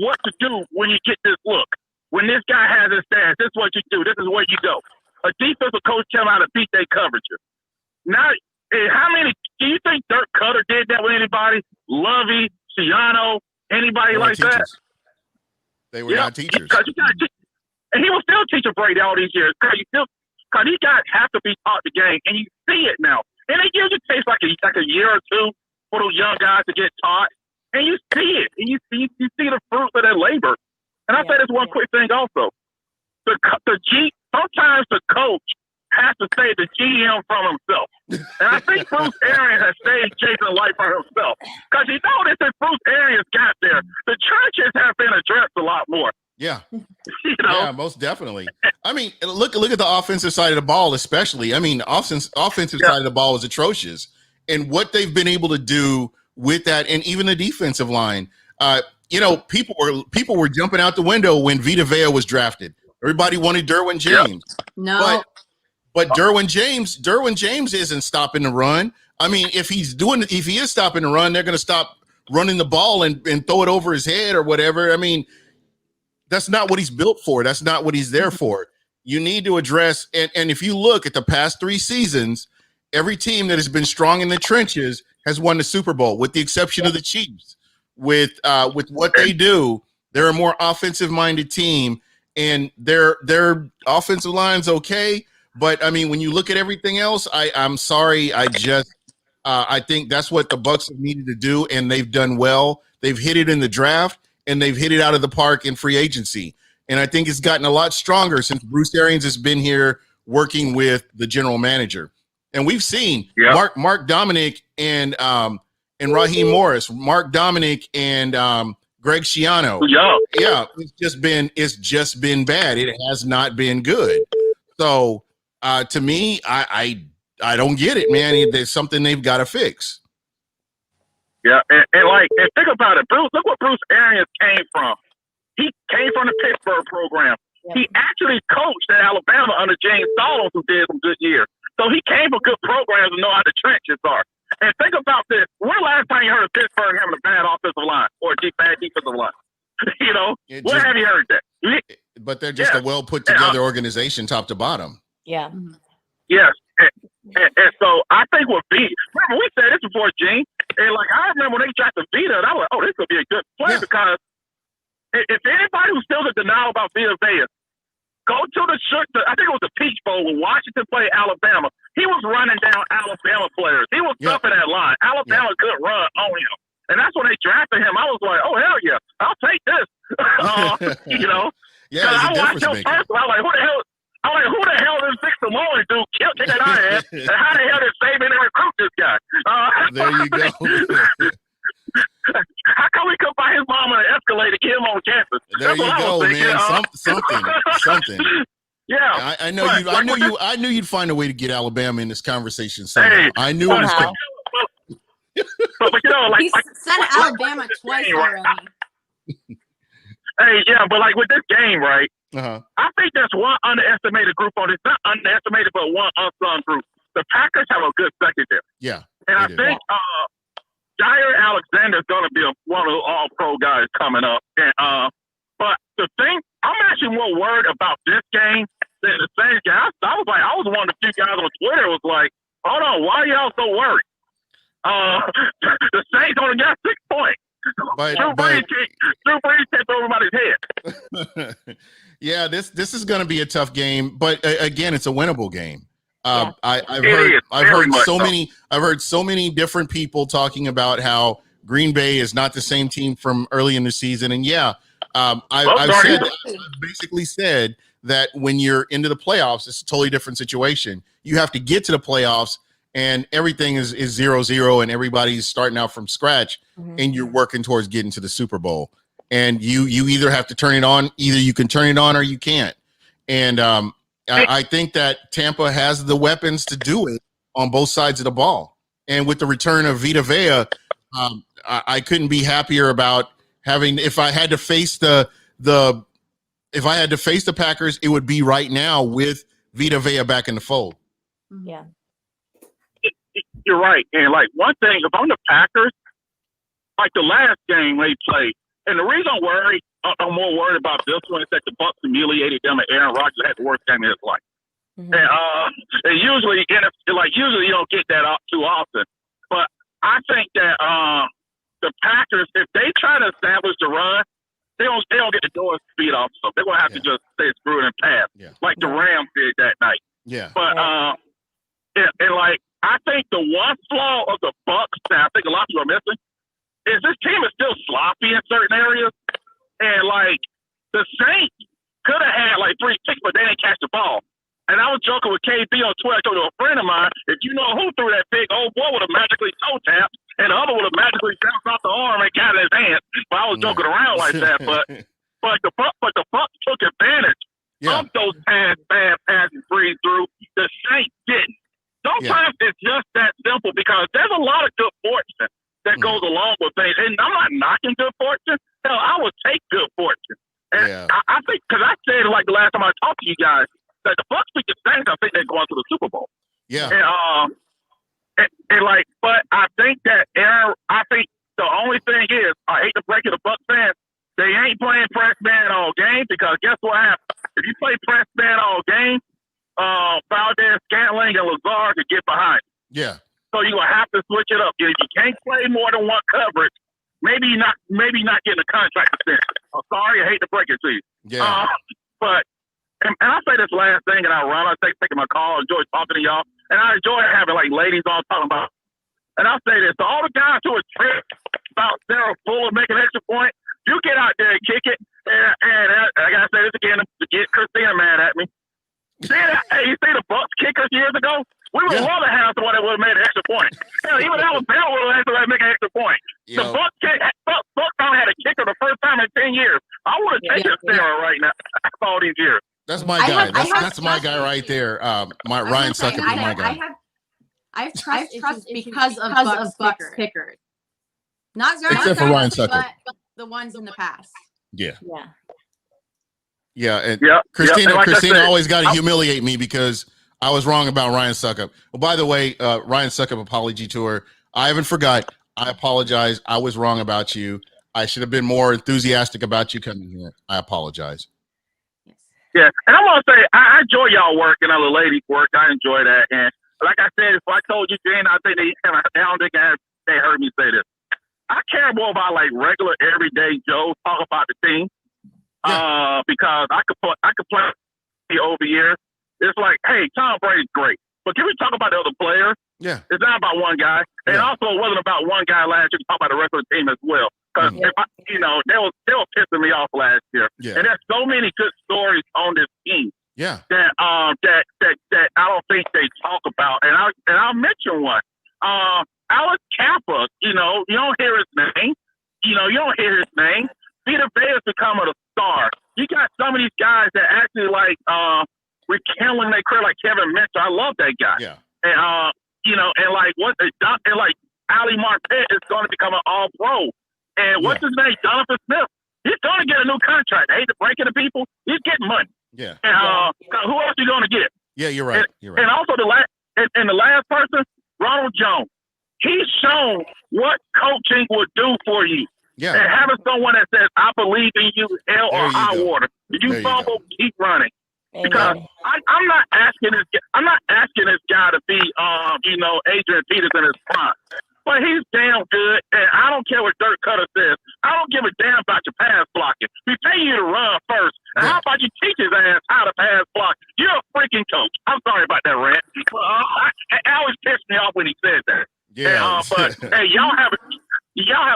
what to do when you get this look. When this guy has his stance, this is what you do. This is where you go. A defensive coach tell him how to beat their coverage. Now, how many do you think Dirk Cutter did that with anybody? Lovey, Schiano, anybody like that? They were not teachers. And he was still teaching Brady all these years. Because these guys have to be taught the game, and you see it now. And it usually takes like a year or two for those young guys to get taught. And you see it. And you see the fruits of their labor. And I'll say this one quick thing also. Sometimes the coach has to save the GM from himself. And I think Bruce Arians has saved Jason Light from himself. Because you notice that Bruce Arians got there, the trenches have been addressed a lot more. Yeah. Yeah, most definitely. I mean, look at the offensive side of the ball, especially. I mean, offensive side of the ball is atrocious. And what they've been able to do with that, and even the defensive line, people were jumping out the window when Vita Vea was drafted. Everybody wanted Derwin James. Yep. No. But Derwin James isn't stopping the run. I mean, if he is stopping the run, they're going to stop running the ball and throw it over his head or whatever. I mean, that's not what he's built for. That's not what he's there for. You need to address, and if you look at the past 3 seasons, every team that has been strong in the trenches has won the Super Bowl, with the exception of the Chiefs. With what they do, they're a more offensive-minded team, and their offensive line's okay. But I mean, when you look at everything else, I'm sorry, I think that's what the Bucs have needed to do, and they've done well. They've hit it in the draft, and they've hit it out of the park in free agency. And I think it's gotten a lot stronger since Bruce Arians has been here working with the general manager. And we've seen Mark Dominic and Raheem Morris, Mark Dominic and Greg Schiano. Yeah, it's just been bad. It has not been good. So to me, I don't get it, man. There's something they've got to fix. Yeah, and think about it, Bruce. Look what Bruce Arians came from. He came from the Pittsburgh program. Yep. He actually coached at Alabama under James Stallings, who did some good years. So he came from good programs and know how the trenches are. And think about this. When last time you heard of Pittsburgh having a bad offensive line or a bad defensive line? When have you heard that? But they're just a well put together organization, top to bottom. Yeah. Yes. And so I think with Vita, remember we said this before, Gene, and I remember when they drafted Vita, and I was like, oh, this could be a good play because if anybody who's still in denial about Vita Vea, go to I think it was the Peach Bowl when Washington played Alabama. He was running down Alabama players. He was tough in that line. Alabama could run on him. And that's when they drafted him. I was like, oh, hell yeah, I'll take this. Yeah, I watched him first. I was like, who the hell did Victor Mullen do? Kick it out of him. And how the hell did Saban recruit this guy? There you go. How come we could buy his mom an Escalade to get him on campus? There you go, man. Something. Yeah, I know you. I knew you'd find a way to get Alabama in this conversation somehow. Hey, I knew it was coming. But he said Alabama twice already. Hey, yeah, but with this game, right? Uh-huh. I think there's one underestimated group on this. Not underestimated, but one unsung group. The Packers have a good secondary. Yeah, and I think Jair Alexander is going to be one of the all-pro guys coming up. And but the thing, I'm actually more worried about this game than the Saints game. I was one of the few guys on Twitter was like, hold on, why are y'all so worried? The Saints only got 6 points. Drew Brees can't throw everybody's head. Yeah, this is going to be a tough game, but again, it's a winnable game. I've heard so many different people talking about how Green Bay is not the same team from early in the season, and I've basically said that when you're into the playoffs, it's a totally different situation. You have to get to the playoffs, and everything is 0-0, and everybody's starting out from scratch, and you're working towards getting to the Super Bowl. And you either have to turn it on, either you can turn it on or you can't. And I think that Tampa has the weapons to do it on both sides of the ball. And with the return of Vita Vea, I couldn't be happier about having. If I had to face the Packers, it would be right now with Vita Vea back in the fold. Yeah, you're right. And one thing, if I'm the Packers, the last game they played, and the reason I'm more worried about this one is that the Bucs humiliated them, and Aaron Rodgers had the worst game of his life. And usually you don't get that too often. But I think that the Packers, if they try to establish the run, they don't get the door speed off. So they're gonna have to just stay screwed and pass, like the Rams did that night. Yeah. But I think the one flaw of the Bucs that I think a lot of people are missing is this team is still sloppy in certain areas. And the Saints could have had 3 picks, but they didn't catch the ball. And I was joking with KB on Twitter. I told a friend of mine, if you know who threw that pick, old boy would have magically toe tapped, and the other would have magically bounced off the arm and got in his hand. But I was joking around like that. But the Bucs took advantage of those bad passes breeze through. The Saints didn't. Sometimes it's just that simple because there's a lot of good fortune that goes along with things. And I'm not knocking good fortune. Hell, I would take good fortune. And I think, because I said the last time I talked to you guys, that the Bucs beat the Saints, I think they're going to the Super Bowl. Yeah. But I think that I think the only thing is, I hate to break it to Bucs fans, they ain't playing press man all game because guess what happens? If you play press man all game, Valdez, Scantling, and Lazard could get behind. Yeah. So you're gonna have to switch it up. If you can't play more than one coverage, maybe not getting a contract extension. I'm sorry, I hate to break it to you. Yeah. And I'll say this last thing, and I run. I take taking my call. I enjoy talking to y'all, and I enjoy having ladies on talking about. And I'll say this: to all the guys who are tripped about Sarah Fuller making an extra point, you get out there and kick it. And I gotta say this again to get Christina mad at me. You see the Bucs kickers years ago? We would love to have someone that would have made an extra point. Hell, even Alabama would have had to make an extra point. The Bucs don't had a kicker the first time in 10 years. I would have taken Sarah right now after all these years. That's my guy. That's my guy right there. Ryan Suckup is my guy. I have trust because of Bucs pickers. Not except for Ryan Suckup, but the ones in the past. Yeah. Yeah. And Yeah. Christina Like Christina always got to humiliate me because I was wrong about Ryan Suckup. Well, by the way, Ryan Suckup apology tour. I haven't forgot. I apologize. I was wrong about you. I should have been more enthusiastic about you coming here. I apologize. Yeah, and I want to say I enjoy y'all work and other ladies' work. I enjoy that, and like I said, if I told you, Jane, I think they heard me say this. I care more about like regular, everyday Joe talk about the team, because I could play over years. It's like, hey, Tom Brady's great, but can we talk about the other players? Yeah, it's not about one guy, and also it wasn't about one guy last year. We talk about the rest of the team as well. Because they were pissing me off last year, and there's so many good stories on this team. Yeah, that I don't think they talk about, and I'll mention one. Alex Tampa, you don't hear his name. You don't hear his name. Peter Bayer's becoming a star. You got some of these guys that actually like rekindling their career, like Kevin Mitchell. I love that guy. Yeah, and like Ali Marpet is going to become an All-Pro. And what's his name? Jonathan Smith. He's going to get a new contract. I hate to break it to people. He's getting money. Yeah. And who else are you going to get? Yeah, you're right. And also the last person, Ronald Jones. He's shown what coaching would do for you. Yeah. And having someone that says, "I believe in you, hell or high water." If you fumble, keep running. Because I'm not asking this guy to be Adrian Peterson in his prime. But he's damn good, and I don't care what Dirk Cutter says. I don't give a damn about your pass blocking. We pay you to run first. And how about you teach his ass how to pass block? You're a freaking coach. I'm sorry about that rant. It always pissed me off when he said that. Yeah. But hey, y'all have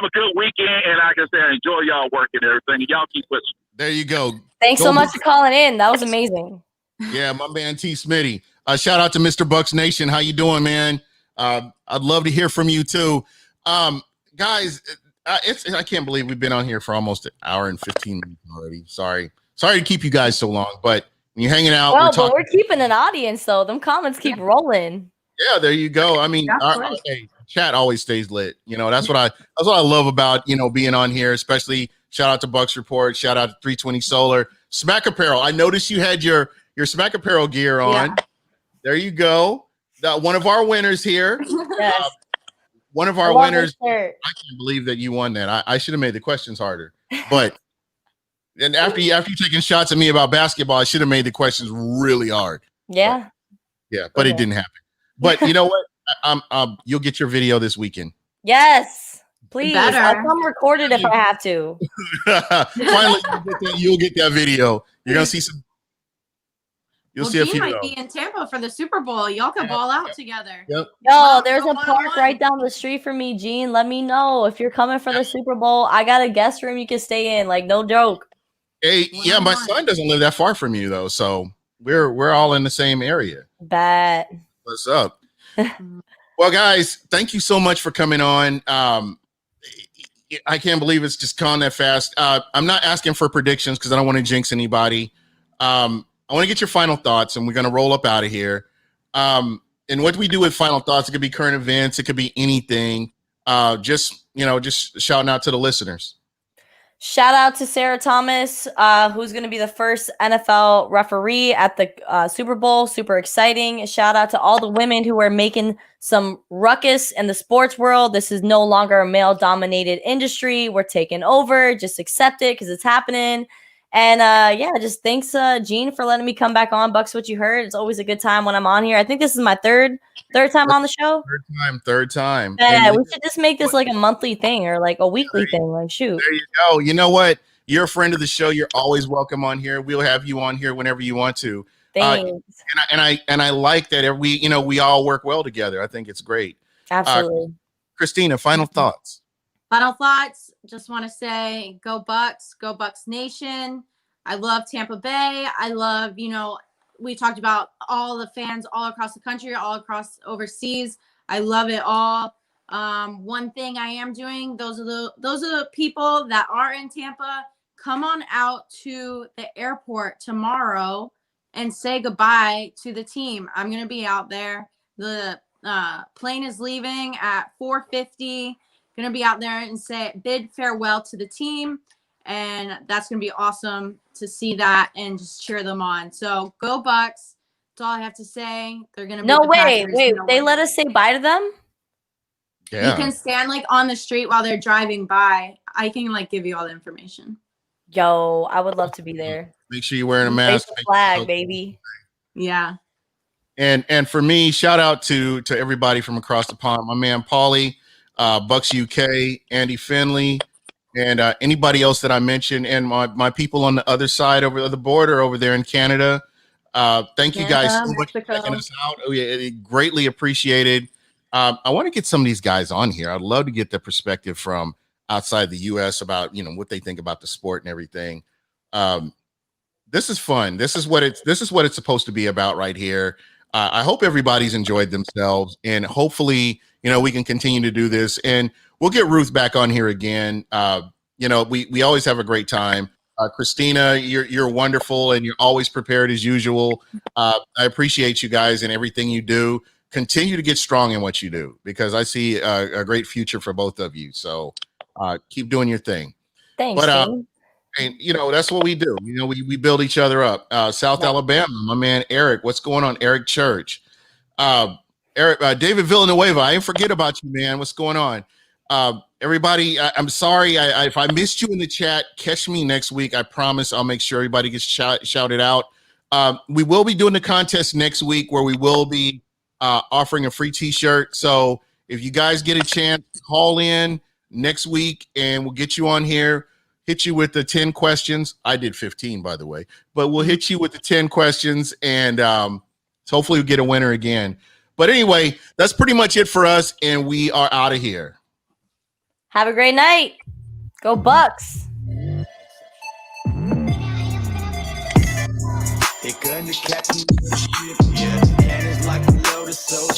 a good weekend, and like I said, enjoy y'all work and everything. Y'all keep pushing. There you go. Thanks so much for calling in. That was amazing. Yeah, my man T. Smitty. Shout out to Mr. Bucs Nation. How you doing, man? I'd love to hear from you too. Guys, I can't believe we've been on here for almost an hour and 15 minutes already. Sorry to keep you guys so long, but when you're hanging out, we're keeping an audience though. Them comments keep rolling. Yeah, there you go. I mean, our chat always stays lit. That's what I love about being on here. Especially shout out to Bucs Report. Shout out to 320 Solar Smack Apparel. I noticed you had your Smack Apparel gear on. Yeah. There you go. One of our winners here. Yes. One of our winners. I can't believe that you won that. I should have made the questions harder. But and after you taking shots at me about basketball, I should have made the questions really hard. Yeah. But it didn't happen. But you know what? You'll get your video this weekend. Yes. Please. I'll come record it if I have to. Finally, you'll get that video. You're gonna see some. You'll see a few. Might be in Tampa for the Super Bowl. Y'all can ball out together. Yep. Yo, there's a park right down the street from me, Gene. Let me know if you're coming for the Super Bowl. I got a guest room you can stay in. Like, no joke. Hey, yeah, my son doesn't live that far from you though, so we're all in the same area. Bet. What's up? Well, guys, thank you so much for coming on. I can't believe it's just gone that fast. I'm not asking for predictions because I don't want to jinx anybody. I want to get your final thoughts, and we're going to roll up out of here. And what we do with final thoughts, it could be current events, it could be anything. Just shouting out to the listeners. Shout out to Sarah Thomas, who's going to be the first NFL referee at the Super Bowl. Super exciting. Shout out to all the women who are making some ruckus in the sports world. This is no longer a male-dominated industry. We're taking over. Just accept it because it's happening. And just thanks, Gene, for letting me come back on Bucs What You Heard. It's always a good time when I'm on here. I think this is my third time on the show. Third time. Yeah, we should just make this like a monthly thing or like a weekly thing. Like, shoot. There you go. You know what? You're a friend of the show. You're always welcome on here. We'll have you on here whenever you want to. Thanks. And I like that we all work well together. I think it's great. Absolutely. Christina, final thoughts. Final thoughts. Just want to say, go Bucs, go Bucs Nation. I love Tampa Bay. I love, we talked about all the fans all across the country, all across overseas. I love it all. One thing I am doing, those are the people that are in Tampa. Come on out to the airport tomorrow and say goodbye to the team. I'm gonna be out there. The plane is leaving at 4:50. Gonna be out there and bid farewell to the team, and that's gonna be awesome to see that and just cheer them on. So go Bucs. That's all I have to say. They're gonna beat the Packers. Wait. They let us say bye to them? You can stand like on the street while they're driving by. I can like give you all the information. Yo, I would love to be there. Make sure you're wearing a mask. Raise the flag, baby. Yeah. And for me, shout out to everybody from across the pond. My man Paulie, Bucs UK, Andy Finley, and anybody else that I mentioned, and my people on the other side over the border over there in Canada. Thank you guys so much for checking us out. Greatly appreciated. I want to get some of these guys on here. I'd love to get the perspective from outside the U.S. about what they think about the sport and everything. This is fun. This is what it's supposed to be about right here. I hope everybody's enjoyed themselves, and hopefully, we can continue to do this, and we'll get Ruth back on here again. We always have a great time. Christina, you're wonderful, and you're always prepared as usual. I appreciate you guys and everything you do. Continue to get strong in what you do, because I see a great future for both of you. So keep doing your thing. Thanks. But and that's what we do. We build each other up. South Alabama, my man Eric. What's going on, Eric Church? Eric, David Villanueva. I didn't forget about you, man. What's going on? Everybody, I'm sorry if I missed you in the chat. Catch me next week. I promise I'll make sure everybody gets shouted out. We will be doing the contest next week, where we will be offering a free t-shirt. So if you guys get a chance, call in next week and we'll get you on here, hit you with the 10 questions. I did 15, by the way, but we'll hit you with the 10 questions, and so hopefully we'll get a winner again. But anyway, that's pretty much it for us, and we are out of here. Have a great night. Go Bucs. They're gonna catch me, yeah, and it's like a load of so